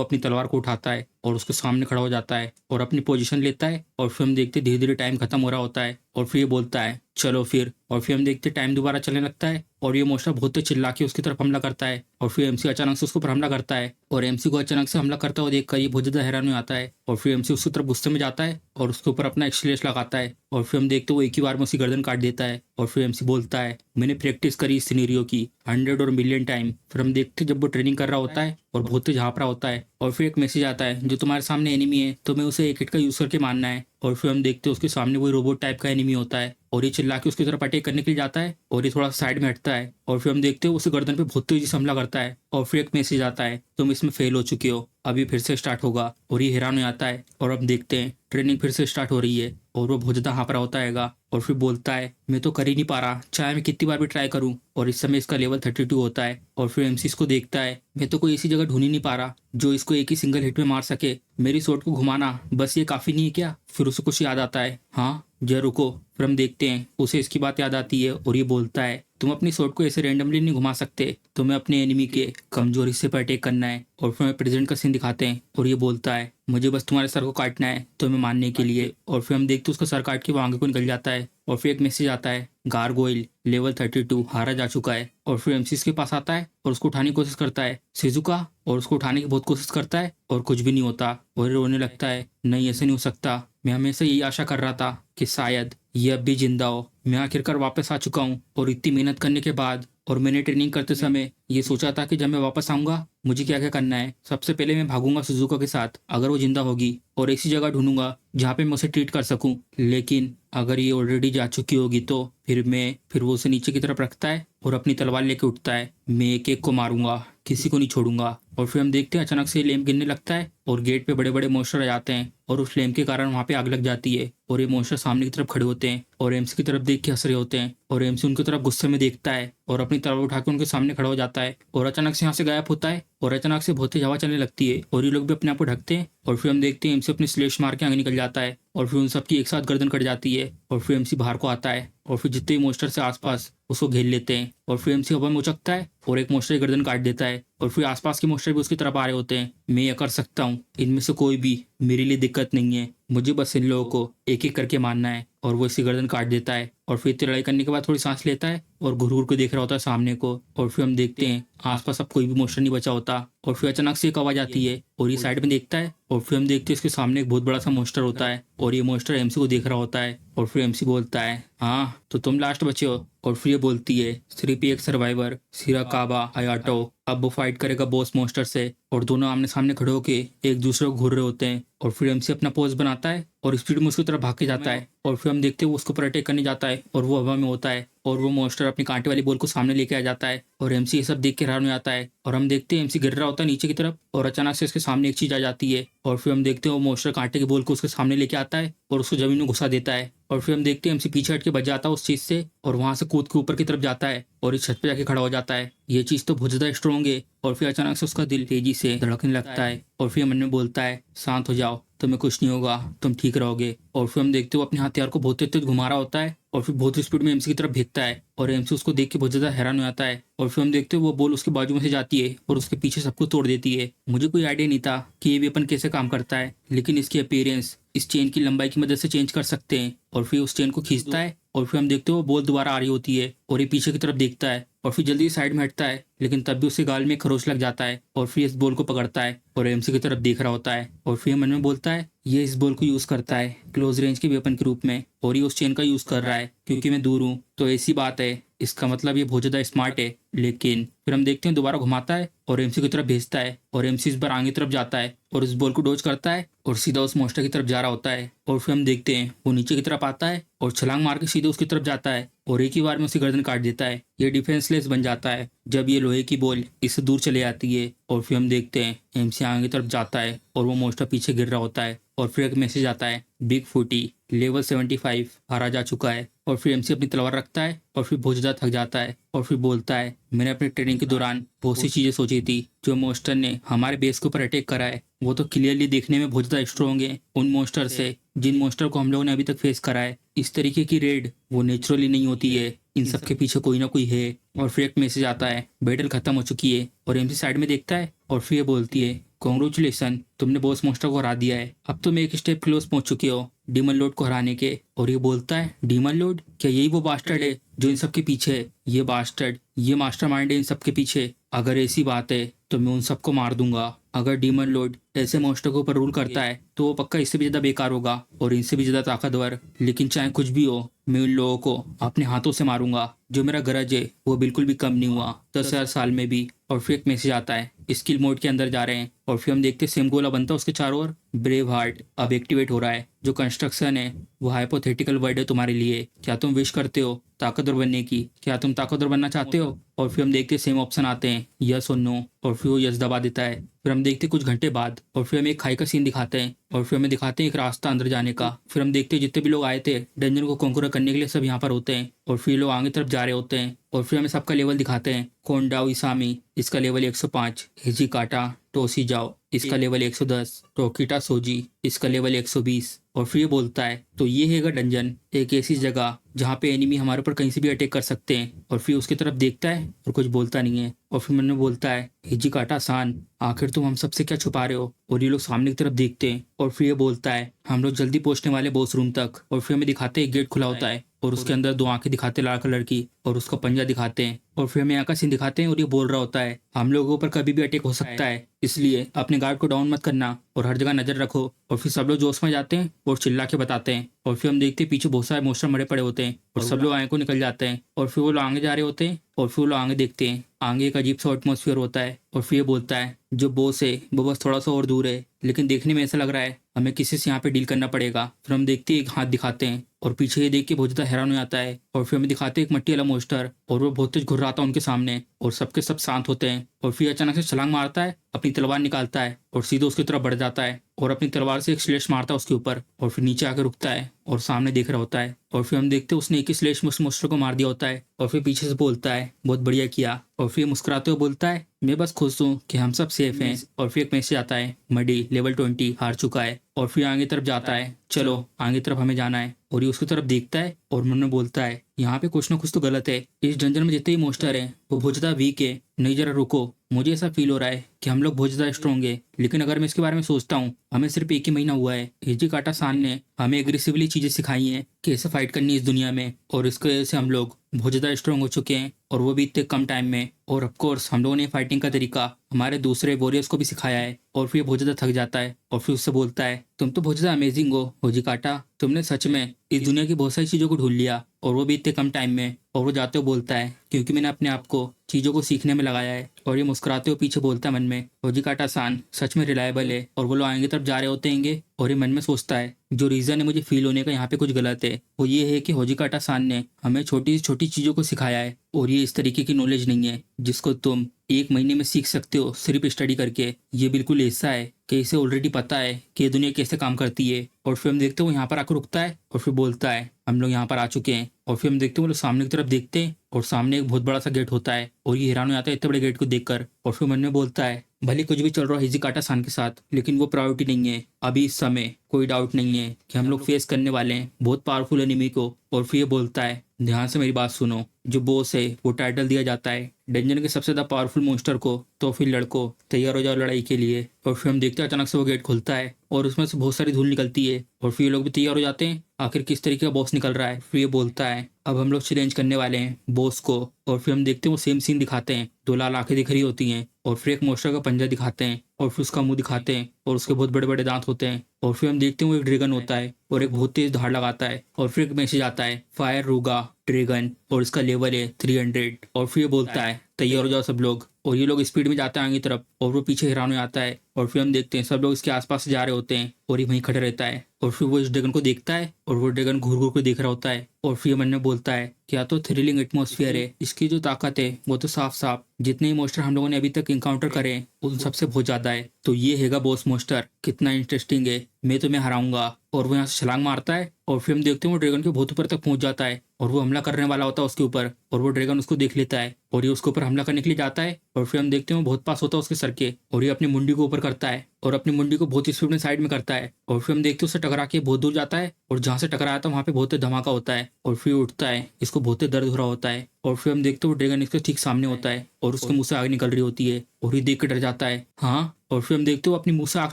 अपनी तलवार को उठाता है और उसके सामने खड़ा हो जाता है और अपनी पोजीशन लेता है। और फिर हम देखते धीरे धीरे टाइम खत्म हो रहा होता है और फिर ये बोलता है चलो फिर। और फिर हम देखते टाइम दोबारा चलने लगता है और ये मोस्टा बहुत तेज चिल्ला के उसकी तरफ हमला करता है और फिर MC अचानक से उसके ऊपर हमला करता है और MC को अचानक से हमला करता हुआ देखकर ये बहुत ज्यादा हैरान हो आता है और फिर MC उसकी तरफ गुस्से में जाता है और उसके ऊपर अपना एक्सलेश लगाता है और फिर हम देखते वो एक ही बार में उसकी गर्दन काट देता है। और फिर MC बोलता है मैंने प्रैक्टिस करी इस सिनेरियो की 100 और मिलियन टाइम। फिर हम देखते जब वो ट्रेनिंग कर रहा होता है और बहुत तेज हाँफ रहा होता है और फिर एक मैसेज आता है जो तुम्हारे सामने एनिमी है तुम्हें उसे एक हिट का यूज करके मारना है। और फिर हम देखते हैं उसके सामने कोई रोबोट टाइप का एनिमी होता है और ये चिल्ला के उसकी तरफ अटैक करने के लिए जाता है और ये थोड़ा साइड में हटता है और फिर हम देखते हैं उसे गर्दन पे बहुत तेजी से हमला करता है और फिर एक मैसेज आता है तुम इसमें फेल हो चुके हो, अभी फिर से स्टार्ट होगा। और ये हैरान हो जाता है और अब देखते हैं ट्रेनिंग फिर से स्टार्ट हो रही है और वो बहुत ज्यादा हाँफ रहा होता है और फिर बोलता है मैं तो कर ही नहीं पा रहा चाहे मैं कितनी बार भी ट्राई करूं। और इस समय इसका लेवल 32 होता है और फिर MC इसको देखता है मैं तो कोई ऐसी जगह ढूंढ ही नहीं पा रहा जो इसको एक ही सिंगल हिट में मार सके, मेरी स्वॉर्ड को घुमाना बस ये काफी नहीं है क्या। फिर उसे कुछ याद आता है, हाँ जरा रुको। फिर हम देखते हैं उसे इसकी बात याद आती है और ये बोलता है तुम अपनी स्वॉर्ड को ऐसे रैंडमली नहीं घुमा सकते, तुम्हें अपने एनिमी के कमजोर हिस्से पर अटैक करना है। और फिर हमें प्रेजेंट का सीन दिखाते हैं और ये बोलता है मुझे बस तुम्हारे सर को काटना है तुम्हें मारने के लिए। और फिर हम देखते हैं उसका सर काट के वो आगे को निकल जाता है और फिर एक मैसेज आता है गारगोइल लेवल 32 हारा जा चुका है। और फिर MC इसके पास आता है और उसको उठाने की कोशिश करता है शिज़ुका और उसको उठाने की बहुत कोशिश करता है और कुछ भी नहीं होता और ये रोने लगता है नहीं ऐसे नहीं हो सकता, मैं हमेशा यही आशा कर रहा था कि शायद ये अब भी जिंदा हो, मैं आखिरकार वापस आ चुका हूँ। और इतनी मेहनत करने के बाद और मैंने ट्रेनिंग करते समय ये सोचा था कि जब मैं वापस आऊंगा मुझे क्या क्या करना है। सबसे पहले मैं भागूंगा शिज़ुका के साथ अगर वो जिंदा होगी और ऐसी जगह ढूंढूंगा जहाँ पे मैं उसे ट्रीट कर सकूं, लेकिन अगर ये ऑलरेडी जा चुकी होगी तो फिर वो उसे नीचे की तरफ रखता है और अपनी तलवार लेके उठता है मैं एक एक को मारूंगा किसी को नहीं छोड़ूंगा। और फिर हम देखते हैं अचानक से लैंप गिरने लगता है और गेट पे बड़े बड़े मॉन्स्टर आ जाते हैं और उस लैंप के कारण वहाँ पे आग लग जाती है और ये मॉन्स्टर सामने की तरफ खड़े होते हैं और MC की तरफ देख के हंस रहे होते हैं और MC उनकी तरफ गुस्से में देखता है और अपनी तलवार उठा के उनके सामने खड़ा हो जाता है और अचानक से यहाँ से गायब होता है और अचानक से बहुत तेज हवा चलने लगती है और ये लोग भी अपने आप को ढकते हैं। और फिर हम देखते हैं MC अपनी स्लेश मार के आगे निकल जाता है और फिर उन सबकी एक साथ गर्दन कट जाती है और फिर MC बाहर को आता है और फिर जितने भी मोस्टर से आसपास उसको घेर लेते हैं और फिर MC हवा में उचकता है और एक मोस्टर की गर्दन काट देता है और फिर आसपास के मोस्टर भी उसकी तरफ आ रहे होते हैं। मैं ये कर सकता हूँ, इनमें से कोई भी मेरे लिए दिक्कत नहीं है, मुझे बस इन लोगों को एक एक करके मारना है। और वो इसकी गर्दन काट देता है और फिर इतनी लड़ाई करने के बाद थोड़ी सांस लेता है और घूर घूर के देख रहा होता है सामने को। और फिर हम देखते हैं आसपास अब कोई भी मोस्टर नहीं बचा होता और फिर अचानक से एक आवाज आती है और ये साइड में देखता है और फिर हम देखते हैं इसके सामने एक बहुत बड़ा सा मोस्टर होता है और ये मोस्टर MC को देख रहा होता है और फिर MC बोलता है हाँ तो तुम लास्ट बचे हो। और फिर ये बोलती है सिर्फ एक सर्वाइवर शिराकावा हायाटो अब वो फाइट करेगा बॉस मोस्टर से। और दोनों आमने सामने खड़े होके एक दूसरे को घूर रहे होते हैं और फिर MC अपना पोज बनाता है और स्पीड में उसकी तरफ भाग के जाता है और फिर हम देखते हैं वो उसके ऊपर अटैक करने जाता है और वो हवा में होता है और वो मोस्टर अपनी कांटे वाली बॉल को सामने लेके आ जाता है और MC ये सब देख के हैरान हो जाता है और हम देखते हैं MC गिर रहा होता है नीचे की तरफ और अचानक से इसके सामने एक चीज आ जाती है और फिर हम देखते हैं वो मोस्टर कांटे की बॉल को उसके सामने लेके आता है और उसको जमीन में घुसा देता है। और फिर हम देखते हैं MC पीछे हट के बच जाता है उस चीज से और वहां से कूद के ऊपर की तरफ जाता है और इस छत पे जाके खड़ा हो जाता है। ये चीज तो बहुत ज्यादा स्ट्रॉन्ग है। और फिर अचानक से उसका दिल तेजी से धड़कने लगता है और फिर मन में बोलता है शांत हो जाओ, तुम्हें कुछ नहीं होगा, तुम ठीक रहोगे। और फिर हम देखते हो अपने हथियार को बहुत तेज घुमा रहा होता है और फिर बहुत स्पीड में MC की तरफ भेजता है और MC उसको देख के बहुत ज्यादा हैरान हो जाता है। और फिर हम देखते हो वो बॉल उसके बाजू में से जाती है और उसके पीछे सबको तोड़ देती है। मुझे कोई आइडिया नहीं था कि ये वेपन कैसे काम करता है, लेकिन इसकी अपीयरेंस इस चेन की लंबाई की मदद से चेंज कर सकते हैं। और फिर उस चेन को खींचता है और फिर हम देखते हो वो बॉल दोबारा आ रही होती है और ये पीछे की तरफ देखता है और फिर जल्दी साइड में हटता है, लेकिन तब भी उसके गाल में खरोच लग जाता है और फिर इस बॉल को पकड़ता है और एमसी की तरफ देख रहा होता है और फिर मन में बोलता है ये इस बॉल को यूज करता है क्लोज रेंज के वेपन के रूप में और ये उस चेन का यूज कर रहा है क्योंकि मैं दूर हूँ, तो ऐसी बात है, इसका मतलब ये बहुत ज्यादा स्मार्ट है। लेकिन फिर हम देखते हैं दोबारा घुमाता है और एमसी की तरफ भेजता है और एमसी इस बार आगे तरफ जाता है और उस बॉल को डोज करता है और सीधा उस मॉन्स्टर की तरफ जा रहा होता है और फिर हम देखते हैं वो नीचे की तरफ आता है और छलांग मार के सीधे उसकी तरफ जाता है और एक ही बार में उसकी गर्दन काट देता है। ये डिफेंसलेस बन जाता है जब ये लोहे की बॉल इससे दूर चले जाती है और फिर हम देखते हैं एमसी आगे की तरफ जाता है और वो मॉन्स्टर पीछे गिर रहा होता है और फिर एक मैसेज आता है बिग फूटी लेवल 75 हारा जा चुका है और फिर एमसी अपनी तलवार रखता है और फिर बहुत ज्यादा थक जाता है और फिर बोलता है मैंने अपने ट्रेनिंग के दौरान बहुत सी चीजें सोची थी, जो मॉन्स्टर ने हमारे बेस के ऊपर अटैक करा है वो तो क्लियरली देखने में बहुत ज्यादा स्ट्रॉन्ग है उन मॉन्स्टर से जिन मॉन्स्टर को हम लोगों ने अभी तक फेस करा है। इस तरीके की रेड वो नेचुरली नहीं होती है, इन सब के पीछे कोई ना कोई है। और फिर एक मैसेज आता है बैटल खत्म हो चुकी है और एमसी साइड में देखता है और फिर ये बोलती है कॉन्ग्रेचुलेसन, तुमने बॉस मॉन्स्टर को हरा दिया है, अब तुम एक स्टेप क्लोज पहुंच चुके हो डीमन लॉर्ड को हराने के। और ये बोलता है डीमन लॉर्ड, क्या यही वो बास्टर्ड है जो इन सब के पीछे है? ये बास्टर्ड ये मास्टरमाइंड है इन सब के पीछे। अगर ऐसी बात है तो मैं उन सबको मार दूंगा। अगर डीमन लॉर्ड ऐसे मॉन्स्टर के ऊपर रूल करता है तो वो पक्का इससे भी ज्यादा बेकार होगा और इनसे भी ज्यादा ताकतवर। लेकिन चाहे कुछ भी हो मैं उन लोगों को अपने हाथों से मारूंगा। जो मेरा गरज है वो बिल्कुल भी कम नहीं हुआ 10,000 साल में भी। और फिर एक मैसेज आता है स्किल मोड के अंदर जा रहे हैं और फिर हम देखते हैं सेम गोला बनता है उसके चारों ओर। ब्रेव हार्ट अब एक्टिवेट हो रहा है। जो कंस्ट्रक्शन है वो हाइपोथेटिकल वर्ड है तुम्हारे लिए। क्या तुम विश करते हो ताकतवर बनने की? क्या तुम ताकतवर बनना चाहते हो? और फिर हम देखते हैं सेम ऑप्शन आते हैं यस और नो और फिर वो यस दबा देता है। फिर हम देखते हैं कुछ घंटे बाद और फिर हमें एक खाई का सीन दिखाते हैं और फिर हमें दिखाते हैं एक रास्ता अंदर जाने का। फिर हम देखते हैं जितने भी लोग आए थे डंजन को कॉन्कर करने के लिए सब यहाँ पर होते हैं और फिर लोग आगे तरफ जा रहे होते हैं और फिर हमें सबका लेवल दिखाते हैं। कोंडाओ इसामी इसका लेवल 105, हिजी काटा टोसी जाओ इसका लेवल 110, टोकीटा सोजी इसका लेवल 120। और फिर ये बोलता है तो ये हैगा डंजन, एक ऐसी जगह जहाँ पे एनिमी हमारे ऊपर कहीं से भी अटैक कर सकते हैं। और फिर उसकी तरफ देखता है और कुछ बोलता नहीं है और फिर मैंने बोलता है हिजी काटा सान, आखिर तुम हम सबसे क्या छुपा रहे हो? और ये लोग सामने की तरफ देखते हैं और फिर ये बोलता है हम लोग जल्दी पहुंचने वाले बॉस रूम तक। और फिर हमें दिखाते हैं गेट खुला होता है और उसके अंदर 2 आंखें दिखाते लाल कलर की और उसका पंजा दिखाते हैं और फिर हमें यहाँ का सीन दिखाते हैं और ये बोल रहा होता है हम लोगों पर कभी भी अटैक हो सकता है, इसलिए अपने गार्ड को डाउन मत करना और हर जगह नजर रखो। और फिर सब लोग जोश में जाते हैं और चिल्ला के बताते हैं और फिर हम देखते हैं पीछे बहुत सारे मॉन्स्टर मरे पड़े होते हैं और सब लोग आगे को निकल जाते हैं और फिर वो लोग आगे जा रहे होते हैं और फिर वो लोग आगे देखते हैं आगे एक अजीब सा एटमोसफियर होता है और फिर ये बोलता है जो बॉस है वो बस थोड़ा सा और दूर है, लेकिन देखने में ऐसा लग रहा है हमें किसी से यहाँ पे डील करना पड़ेगा। फिर हम देखते हैं एक हाथ दिखाते हैं और पीछे ये देख के बहुत ज्यादा हैरान हो जाता है और फिर हमें दिखाते हैं एक मट्टी वाला मॉन्स्टर और वो बहुत तेज घुर रहा था उनके सामने और सबके सब शांत होते हैं और फिर अचानक से छलांग मारता है, अपनी तलवार निकालता है और सीधे उसकी तरफ बढ़ जाता है और अपनी तलवार से एक स्लेश मारता है उसके ऊपर और फिर नीचे आकर रुकता है और सामने देख रहा होता है। और फिर हम देखते हैं उसने एक ही स्लेश में उस मॉन्स्टर को मार दिया होता है और फिर पीछे से बोलता है बहुत बढ़िया किया। और फिर मुस्कुराते हुए बोलता है मैं बस खुश हूँ कि हम सब सेफ हैं। और फिर एक मैसेज आता है मडी लेवल 20 हार चुका है। और फिर आगे तरफ जाता है चलो आगे तरफ हमें जाना है और ये उसकी तरफ देखता है और मन में बोलता है यहाँ पे कुछ ना कुछ तो गलत है। इस डंजन में जितने ही मॉन्स्टर हैं वो बहुत ज्यादा वीक है। नहीं जरा रुको, मुझे ऐसा फील हो रहा है कि हम लोग बहुत ज्यादा स्ट्रॉन्ग है, लेकिन अगर मैं इसके बारे में सोचता हूँ हमें सिर्फ 1 ही महीना हुआ है। हिजी काटा सान ने हमें एग्रेसिवली चीजें सिखाई हैं कैसे फाइट करनी है इस दुनिया में और इसकी वजह से हम लोग बहुत ज्यादा स्ट्रॉन्ग हो चुके हैं और वो भी इतने कम टाइम में। और ऑफ कोर्स हम लोगों ने फाइटिंग का तरीका हमारे दूसरे वॉरियर्स को भी सिखाया है। और फिर बहुत ज्यादा थक जाता है और फिर उससे बोलता है तुम तो बहुत ज्यादा अमेजिंग हो होजी काटा, तुमने सच में इस दुनिया की बहुत सारी चीजों को ढूंढ लिया और वो भी इतने कम टाइम में। और वो जाते हुए बोलता है क्योंकि मैंने अपने आप को चीजों को सीखने में लगाया है। और ये मुस्कुराते हुए पीछे बोलता है मन में होजी काटा सान सच में रिलायबल है। और वो लोग आगे तरफ जा रहे होते हैं और ये मन में सोचता है जो रीजन है मुझे फील होने का यहाँ पे कुछ गलत है वो ये है कि होजी काटा सान ने हमें छोटी से छोटी चीजों को सिखाया है और ये इस तरीके की नॉलेज नहीं है जिसको तुम 1 महीने में सीख सकते हो सिर्फ स्टडी करके। ये बिल्कुल ऐसा है कि इसे ऑलरेडी पता है कि ये दुनिया कैसे काम करती है। और फिर हम देखते हैं वो यहाँ पर आकर रुकता है और फिर बोलता है हम लोग यहाँ पर आ चुके हैं। और फिर हम देखते हैं वो लोग सामने की तरफ देखते हैं और सामने एक बहुत बड़ा सा गेट होता है और ये हैरान हो जाता है इतने बड़े गेट को देखकर। और फिर मन में बोलता है भले कुछ भी चल रहा है हिजी काटा सान के साथ, लेकिन वो प्रायोरिटी नहीं है। अभी इस समय कोई डाउट नहीं है कि हम लोग फेस करने वाले हैं बहुत पावरफुल एनिमी को। और फिर ये बोलता है ध्यान से मेरी बात सुनो, जो बॉस है वो टाइटल दिया जाता है डंजन के सबसे ज्यादा पावरफुल मॉन्स्टर को। तो फिर लड़कों तैयार हो जाओ लड़ाई के लिए। और फिर हम देखते हैं अचानक से वो गेट खुलता है और उसमें से बहुत सारी धूल निकलती है और फिर ये लोग भी तैयार हो जाते हैं। आखिर किस तरीके का बॉस निकल रहा है। फिर ये बोलता है अब हम लोग चैलेंज करने वाले हैं बॉस को। और फिर हम देखते हैं वो सेम सीन दिखाते हैं, दो लाल आंखें दिख रही होती हैं और फिर एक मॉन्स्टर का पंजा दिखाते हैं और फिर उसका मुंह दिखाते हैं और उसके बहुत बड़े बड़े दांत होते हैं। और फिर हम देखते हैं वो एक ड्रैगन होता है और एक बहुत तेज धार लगाता है और फिर एक मैसेज आता है फायर रूगा ड्रैगन और इसका लेवल है 300। और फिर ये बोलता है तैयार हो जाओ सब लोग। और ये लोग स्पीड में जाते हैं आगे की तरफ और वो पीछे हिरानो आता है और फिर हम देखते हैं सब लोग इसके आसपास से जा रहे होते हैं और ये वहीं खड़े रहता है। और फिर वो इस ड्रैगन को देखता है और वो ड्रैगन घूर घूर के देख रहा होता है और फिर मन में बोलता है क्या तो थ्रिलिंग एटमॉस्फेयर है, इसकी जो ताकत है वो तो साफ साफ जितने ही मोस्टर हम लोगों ने अभी तक इनकाउंटर करे हैं उन सबसे बहुत ज्यादा है। तो ये हैगा बॉस मोस्टर, कितना इंटरेस्टिंग है, मैं तुम्हें हराऊंगा। और वो यहाँ से छलांग मारता है और फिर हम देखते हैं वो ड्रैगन के बहुत ऊपर तक पहुंच जाता है और वो हमला करने वाला होता है उसके ऊपर। और वो ड्रैगन उसको देख लेता है और ये उसके ऊपर हमला करने के लिए जाता है और फिर हम देखते हैं वो बहुत पास होता है उसके सर के और ये अपनी मुंडी को ऊपर करता है और अपनी मुंडी को बहुत स्पीड में साइड में करता है। और फिर हम देखते हैं उससे टकरा के बहुत दूर जाता है और जहाँ से टकराया था वहाँ पे बहुत धमाका होता है और फिर उठता है, इसको बहुत दर्द हो रहा होता है। और फिर हम देखते हैं वो ड्रैगन इसके ठीक सामने होता है और उसके मुंह से आग निकल रही होती है और ये देख के डर जाता है हाँ। और फिर हम देखते हो अपनी मुंह से आग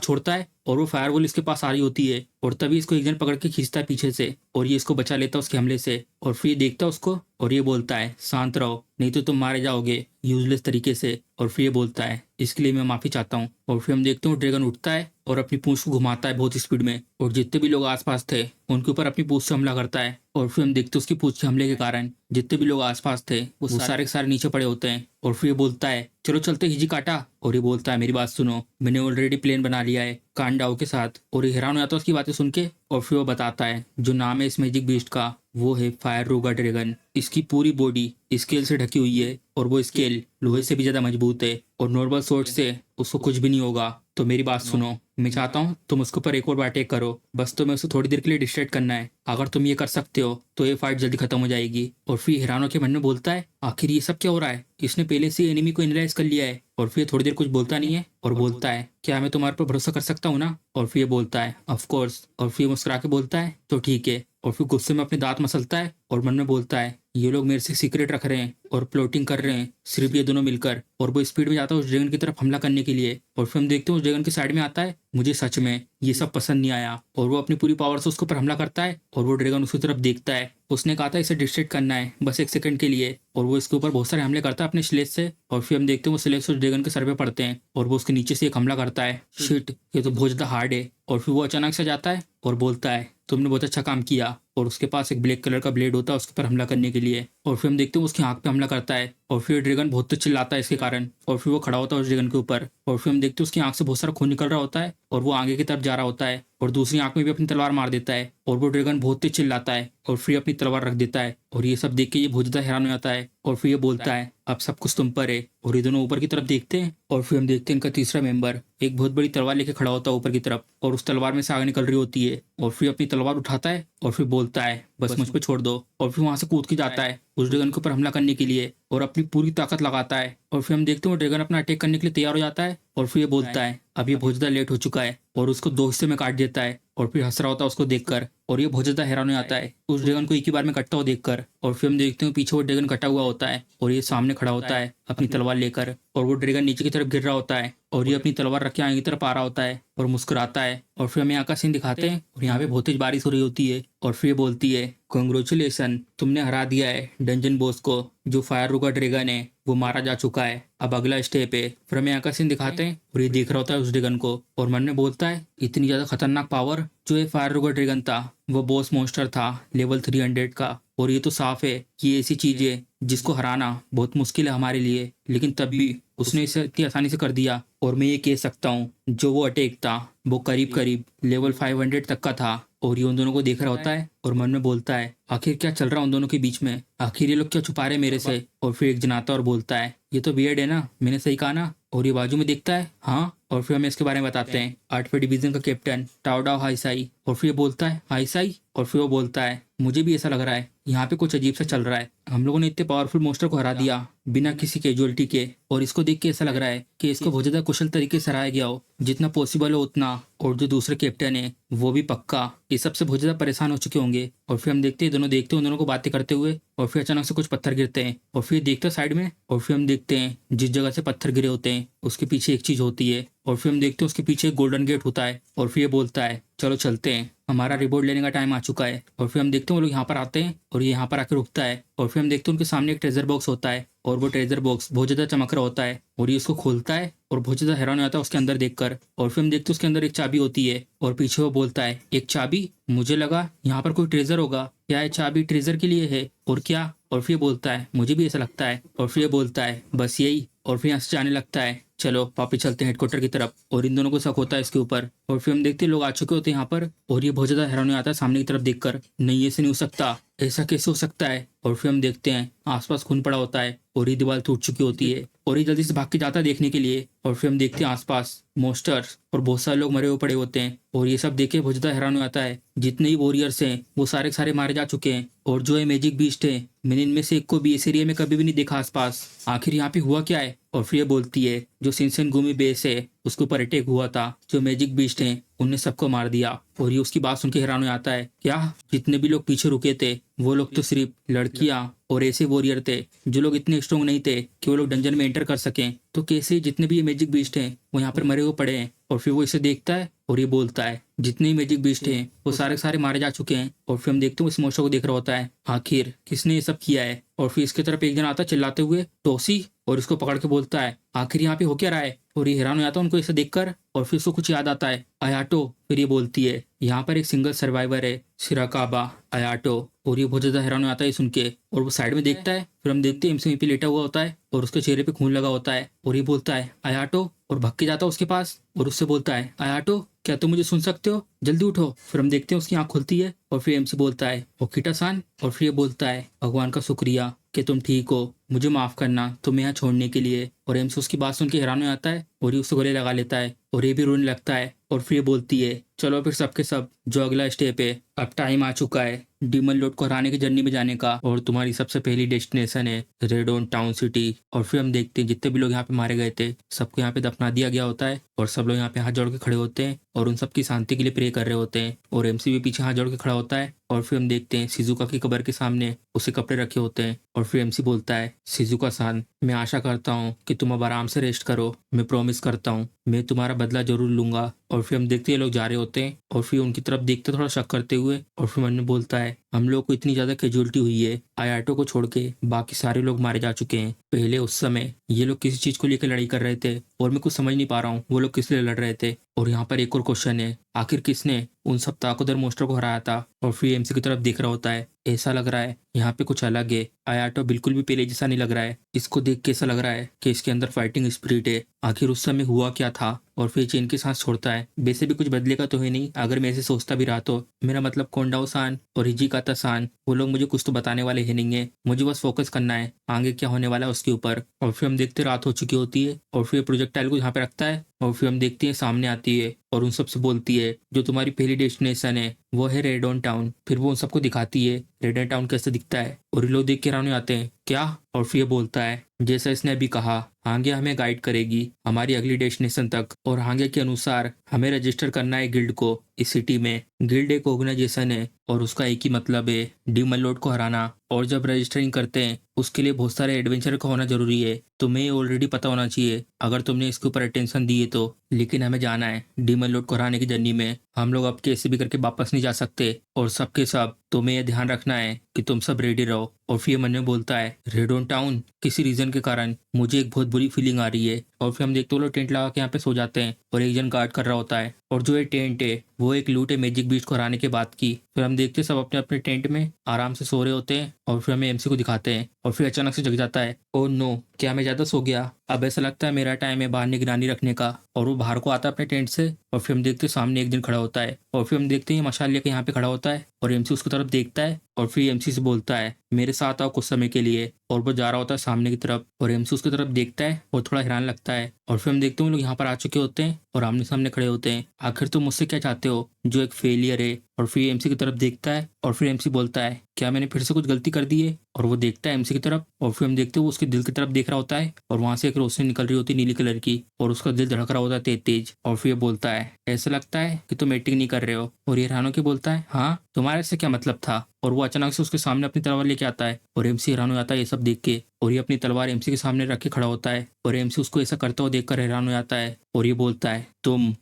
छोड़ता है और वो फायरवॉल इसके पास आ रही होती है और तभी इसको एक जन पकड़ के खींचता है पीछे से और ये इसको बचा लेता है उसके हमले से। और फिर ये देखता है उसको और ये बोलता है शांत रहो नहीं तो तुम मारे जाओगे यूजलेस तरीके से। और फिर ये बोलता है इसके लिए मैं माफी चाहता हूँ। और फिर हम देखते हैं ड्रैगन उठता है और अपनी पूंछ को घुमाता है बहुत स्पीड में और जितने भी लोग आसपास थे उनके ऊपर अपनी पूंछ से हमला करता है। और फिर हम देखते हैं उसकी पूंछ के हमले के कारण जितने भी लोग आसपास थे वो सारे के सारे नीचे पड़े होते हैं। और फिर ये बोलता है चलो चलते हिजी काटा। और ये बोलता है मेरी बात सुनो, मैंने ऑलरेडी प्लेन बना लिया है कांडाओ के साथ। और ये हैरान हो जाता है उसकी बातें सुन के। और फिर वो बताता है जो नाम है इस मैजिक बीस्ट का वो है फायर रूगा ड्रैगन। इसकी पूरी बॉडी स्केल से ढकी हुई है और वो स्केल लोहे से भी ज्यादा मजबूत है और नॉर्मल स्वॉर्ड से उसको कुछ भी नहीं होगा। तो मेरी बात सुनो, मैं चाहता हूँ तुम उसके ऊपर एक और बार अटैक करो, बस तुम्हें उसे थोड़ी देर के लिए डिस्ट्रैक्ट करना है। अगर तुम ये कर सकते हो तो ये फाइट जल्दी खत्म हो जाएगी। और फिर हिरानो के मन में बोलता है आखिर ये सब क्या हो रहा है, इसने पहले से एनिमी को एनालाइज कर लिया है। और फिर थोड़ी देर कुछ बोलता नहीं है और बोलता है क्या मैं तुम्हारे पर भरोसा कर सकता हूँ ना। और फिर बोलता है ऑफ कोर्स। और फिर मुस्कुरा के बोलता है तो ठीक है। और फिर गुस्से में अपने दांत मसलता है और मन में बोलता है ये लोग मेरे से सीक्रेट रख रहे हैं और प्लॉटिंग कर रहे हैं सिर्फ ये दोनों मिलकर। और वो स्पीड में जाता है उस ड्रैगन की तरफ हमला करने के लिए। और फिर हम देखते हैं उस ड्रैगन के साइड में आता है। मुझे सच में ये सब पसंद नहीं आया और वो अपनी पूरी पावर से उसके ऊपर हमला करता है और वो ड्रैगन उसकी तरफ देखता है। उसने कहा था इसे डिस्ट्रैक्ट करना है बस एक सेकंड के लिए और वो इसके ऊपर बहुत सारे हमले करता है अपने स्लेज से। और फिर हम देखते हैं वो स्लेज उस ड्रैगन के सर पे पड़ते हैं और वो उसके नीचे से एक हमला करता है। शिट, ये तो बहुत ज्यादा हार्ड है। और फिर वो अचानक से जाता है और बोलता है तुमने बहुत अच्छा काम किया। और उसके पास एक ब्लैक कलर का ब्लेड होता है उसके ऊपर हमला करने के लिए। और फिर हम देखते हैं उसकी आंख पे हमला करता है और फिर ड्रैगन बहुत तेज चिल्लाता है इसके कारण। और फिर वो खड़ा होता है उस ड्रैगन के ऊपर और फिर हम देखते हैं उसकी आंख से बहुत सारा खून निकल रहा होता है और वो आगे की तरफ जा रहा होता है और दूसरी आंख में भी अपनी तलवार मार देता है। और वो ड्रैगन बहुत तेज चिल्लाता है और फिर अपनी तलवार रख देता है और ये सब देख के ये बहुत ज्यादा हैरान हो जाता है। और फिर ये बोलता है अब सब कुछ तुम पर है। और ये दोनों ऊपर की तरफ देखते हैं और फिर हम देखते हैं इनका तीसरा मेंबर एक बहुत बड़ी तलवार लेके खड़ा होता है ऊपर की तरफ और उस तलवार में से आग निकल रही होती है। और फिर अपनी तलवार उठाता है और फिर बोलता है बस मुझ पे छोड़ दो। और फिर वहां से कूद के जाता है उस ड्रैगन के ऊपर हमला करने के लिए और अपनी पूरी ताकत लगाता है। और फिर हम देखते हैं वो ड्रैगन अपना अटैक करने के लिए तैयार हो जाता है। और फिर ये बोलता है अब ये बहुत ज्यादा लेट हो चुका है और उसको दो हिस्से में काट देता है। और फिर हंस रहा होता है उसको देखकर और ये बहुत ज्यादा हैरान हो जाता है उस ड्रैगन को एक ही बार में कटता हुआ देखकर। और फिर हम देखते हैं पीछे वो ड्रैगन कटा हुआ होता है और ये सामने खड़ा होता है अपनी तलवार लेकर और वो ड्रैगन नीचे की तरफ गिर रहा होता है और ये अपनी तलवार रख के आगे की तरफ आ रहा होता है और मुस्कुराता है। और फिर हमें यहाँ का सीन दिखाते हैं और यहाँ पे बहुत तेज बारिश हो रही होती है। और फिर बोलती है कॉन्ग्रेचुलेसन, तुमने हरा दिया है डंजन बॉस को। जो फायर रूगा ड्रैगन है वो मारा जा चुका है, अब अगला स्टेप है। फिर हमें यहाँ का सीन दिखाते हैं और ये देख रहा होता है उस ड्रैगन को और मन में बोलता है इतनी ज्यादा खतरनाक पावर। जो ये फायर रूगा ड्रैगन था वो बॉस मॉन्स्टर था लेवल 300 का। और ये तो साफ है कि ये ऐसी चीज है जिसको हराना बहुत मुश्किल है हमारे लिए, लेकिन तब भी उसने इसे इतनी आसानी से कर दिया। और मैं ये कह सकता हूँ जो वो अटैक था वो करीब करीब लेवल 500 तक का था। और ये उन दोनों को देख रहा होता है और मन में बोलता है आखिर क्या चल रहा है उन दोनों के बीच में, आखिर ये लोग क्या छुपा रहे मेरे से। और फिर एक जन आता है और बोलता है ये तो वियर्ड है ना, मैंने सही कहा ना। और ये बाजू में देखता है हाँ। और फिर हमें इसके बारे में बताते हैं 8वें डिवीजन का कैप्टन टाओडाओ हाईसाई। और फिर ये बोलता है हाईसाई। और फिर वो बोलता है मुझे भी ऐसा लग रहा है यहाँ पे कुछ अजीब सा चल रहा है। हम लोगों ने इतने पावरफुल मोस्टर को हरा दिया बिना किसी कैजुअलिटी के, और इसको देख के ऐसा लग रहा है कि इसको बहुत ज्यादा कुशल तरीके से हराया गया हो, जितना पॉसिबल हो उतना। और जो दूसरे कैप्टन है वो भी पक्का इस सबसे बहुत ज्यादा परेशान हो चुके होंगे। और फिर हम देखते हैं दोनों को बातें करते हुए, और फिर अचानक से कुछ पत्थर गिरते हैं, और फिर देखते हैं साइड में, और फिर हम देखते हैं जिस जगह से पत्थर गिरे होते हैं उसके पीछे एक चीज होती है। और फिर हम देखते हैं उसके पीछे एक गोल्डन गेट होता है। और फिर ये बोलता है चलो चलते हैं, हमारा रिवॉर्ड लेने का टाइम आ चुका है। और फिर हम देखते हैं वो लोग यहाँ पर आते हैं और ये यहाँ पर आकर रुकता है। और फिर हम देखते हैं उनके सामने एक ट्रेजर बॉक्स होता है, और वो ट्रेजर बॉक्स बहुत ज्यादा चमक रहा होता है। और ये उसको खोलता है और बहुत ज्यादा हैरान हो जाता है उसके अंदर देखकर। और फिर हम देखते हैं उसके अंदर एक चाबी होती है, और पीछे वो बोलता है एक चाबी, मुझे लगा यहाँ पर कोई ट्रेजर होगा, क्या ये चाबी ट्रेजर के लिए है और क्या? और फिर बोलता है मुझे भी ऐसा लगता है। और फिर बोलता है बस यही। और फिर यहाँ से जाने लगता है। चलो वापस चलते हैं हेडक्वार्टर की तरफ। और इन दोनों को शक होता है इसके ऊपर। और फिर हम देखते हैं लोग आ चुके होते हैं यहाँ पर, और ये बहुत ज्यादा हैरान हो जाता है सामने की तरफ देखकर। नहीं ऐसे नहीं हो सकता, ऐसा कैसे हो सकता है? और फिर हम देखते हैं आसपास खून पड़ा होता है और ये दीवार टूट चुकी होती है, और ये जल्दी से भाग के जाता है देखने के लिए। और फिर हम देखते हैं आसपास मोस्टर्स और बहुत सारे लोग मरे हुए पड़े होते हैं, और ये सब देख के बहुत ज्यादा हैरान हो जाता है। जितने ही वॉरियर्स हैं वो सारे के सारे मारे जा चुके हैं, और जो है मैजिक बीस्ट है मैंने इनमें से एक को भी इस एरिया में कभी भी नहीं देखा आसपास। आखिर यहाँ पे हुआ क्या है? और फिर ये बोलती है जो शिनसेनगुमी बेस है उसके ऊपर अटैक हुआ था, जो मैजिक बीस्ट हैं उनने सबको मार दिया। और ये उसकी बात सुन के हैरान हो जाता है, क्या जितने भी लोग पीछे रुके थे वो लोग तो सिर्फ लड़कियां और ऐसे वॉरियर थे जो लोग इतने स्ट्रॉन्ग नहीं थे कि वो लोग डंजन में एंटर कर सकें, तो कैसे जितने भी ये मैजिक बीस्ट हैं वो यहाँ पर मरे हुए पड़े हैं? और फिर वो इसे देखता है और ये बोलता है जितने ही मैजिक बीस्ट हैं वो सारे के सारे मारे जा चुके हैं। और फिर हम देखते हैं इस मोस्टर को देख रहा होता है आखिर किसने ये सब किया है। और फिर इसके तरफ एक जन आता है चिल्लाते हुए, टोसी, और इसको पकड़ के बोलता है आखिर यहाँ पे हो क्या रहा है? और ये हैरान हो जाता है उनको इसे देखकर। और फिर उसको कुछ याद आता है, अयाटो। फिर ये बोलती है यहाँ पर एक सिंगल सर्वाइवर है, शिराकाबा अयाटो। और ये बहुत ज्यादा हैरान हो जाता है सुन के, और वो साइड में देखता है। फिर हम देखते हैं एमसी पे लेटा हुआ होता है और उसके चेहरे पे खून लगा होता है, और ये बोलता है अयाटो, और भग के जाता है उसके पास और उससे बोलता है अयाटो क्या तुम मुझे सुन सकते हो, जल्दी उठो। फिर हम देखते हैं उसकी आंख खुलती है, और फिर एमसी बोलता है ओकिटा सान। और फिर ये बोलता है भगवान का शुक्रिया कि तुम ठीक हो, मुझे माफ करना तुम्हें यहाँ छोड़ने के लिए। और एमसी उसकी बात सुन के हैरान हो जाता है और ये उससे गले लगा लेता है, और ये भी रोने लगता है। और फिर ये बोलती है चलो फिर सबके सब जो अगला स्टेप है, अब टाइम आ चुका है डीमन लॉर्ड को हराने की जर्नी में जाने का, और तुम्हारी सबसे पहली डेस्टिनेशन है रेडोन टाउन सिटी। और फिर हम देखते हैं जितने भी लोग यहाँ पे मारे गए थे सबको यहाँ पे दफना दिया गया होता है, और सब लोग यहाँ पे हाथ जोड़ के खड़े होते हैं और उन सबकी शांति के लिए प्रे कर रहे होते हैं। और एमसी भी पीछे हाथ जोड़ के खड़ा होता है। और फिर हम देखते हैं शिजुका की कब्र के सामने उसे कपड़े रखे होते हैं। और फिर एमसी बोलता है शिजुका सान, मैं आशा करता हूँ कि तुम अब आराम से रेस्ट करो, मैं प्रॉमिस करता हूँ मैं तुम्हारा बदला जरूर लूंगा। और फिर हम देखते हैं लोग जा रहे होते हैं, और फिर उनकी तरफ देखते थोड़ा शक करते हुए, और फिर मन में बोलता है हम लोग को इतनी ज्यादा कैजुअलिटी हुई है, अयाटो को छोड़ के बाकी सारे लोग मारे जा चुके हैं। पहले उस समय ये लोग किसी चीज को लेकर लड़ाई कर रहे थे और मैं कुछ समझ नहीं पा रहा हूँ वो लोग किस लिए लड़ रहे थे। और यहाँ पर एक और क्वेश्चन है, आखिर किसने उन सब ताकतवर मोस्टर को हराया था? और फिर एमसी की तरफ देख रहा होता है, ऐसा लग रहा है यहाँ पे कुछ अलग है, अयाटो बिल्कुल भी पहले जैसा नहीं लग रहा है, इसको देख के ऐसा लग रहा है कि इसके अंदर फाइटिंग स्पिरिट है, आखिर उस समय हुआ क्या था? और फिर चेन की सांस छोड़ता है, वैसे भी कुछ बदलेगा तो है नहीं अगर मैं ऐसे सोचता भी रहा तो, मेरा मतलब कोंडाओ सान और हिजिकाता सान वो लोग मुझे कुछ तो बताने वाले है नहीं है, मुझे बस फोकस करना है आगे क्या होने वाला है उसके ऊपर। और फिर हम देखते रात हो चुकी होती है, और फिर प्रोजेक्टाइल को यहाँ पे रखता है, और फिर हम देखते हैं सामने आती है और उन सबसे बोलती है जो तुम्हारी पहली डेस्टिनेशन है वो है रेडोन टाउन। फिर वो उन सबको दिखाती है रेडोन टाउन कैसे दिखता है, और ये लोग देख के हैरान हो जाते हैं क्या? और फिर ये बोलता है जैसा इसने अभी कहा हांगे हमें गाइड करेगी हमारी अगली डेस्टिनेशन तक, और हांगे के अनुसार हमें रजिस्टर करना है गिल्ड को इस सिटी में। गिल्ड एक ऑर्गेनाइजेशन है और उसका एक ही मतलब है डीमन लॉर्ड को हराना, और जब रजिस्टरिंग करते हैं उसके लिए बहुत सारे एडवेंचर का होना जरूरी है, तुम्हें ऑलरेडी पता होना चाहिए अगर तुमने इसके ऊपर अटेंशन दी है तो। लेकिन हमें जाना है डीमन लॉर्ड को हराने की जर्नी में, हम लोग अब कैसे भी करके वापस नहीं जा सकते, और सबके सब तुम्हें यह ध्यान रखना है कि तुम सब रेडी रहो। और फिर मन में बोलता है रेडोन टाउन, किसी रीजन के कारण मुझे एक बहुत बुरी फीलिंग आ रही है। और फिर हम देखते हैं लोग टेंट लगा के यहाँ पे सो जाते हैं और एक जन गार्ड कर रहा होता है, और जो ये टेंट है वो एक लूट है मैजिक बीस्ट को हराने के बाद की। फिर हम देखते हैं सब अपने अपने टेंट में आराम से सो रहे होते हैं, और फिर हमें एमसी को दिखाते हैं, और फिर अचानक से जग जाता है, ओ नो क्या मैं ज्यादा सो गया? अब ऐसा लगता है मेरा टाइम है बाहर निगरानी रखने का। और वो बाहर को आता है अपने टेंट से, और फिर हम देखते हैं सामने एक दिन खड़ा होता है, और फिर हम देखते हैं मशाल लेके यहाँ पे खड़ा होता है, और एमसी उसकी तरफ देखता है, और फिर एमसी से बोलता है मेरे साथ आओ कुछ समय के लिए। और वो जा रहा होता है सामने की तरफ, और एमसी उसकी तरफ देखता है और थोड़ा हैरान लगता है। और फिर हम देखते हैं वो लोग यहाँ पर आ चुके होते हैं और आमने सामने खड़े होते हैं। आखिर तुम मुझसे क्या चाहते हो जो एक फेलियर है? और फिर एमसी की तरफ देखता है, और फिर एमसी बोलता है क्या मैंने फिर से कुछ गलती कर दी है? और वो देखता है एमसी की तरफ, और फिर हम देखते हैं वो उसके दिल की तरफ देख रहा होता है, और वहां से एक रोशनी निकल रही होती है नीली कलर की, और उसका दिल धड़क रहा होता है तेज तेज। और फिर ये बोलता है ऐसा लगता है कि तुम एक्टिंग नहीं कर रहे हो। और ये हैरान होकर बोलता है हाँ, तुम्हारा इससे क्या मतलब था? और वो अचानक से उसके सामने अपनी तलवार लेके आता है, और एमसी हैरान हो जाता है ये सब देख के, और ये अपनी तलवार एमसी के सामने रख के खड़ा होता है। और एमसी उसको ऐसा करता हुआ देखकर हैरान हो जाता है, और ये बोलता है तुम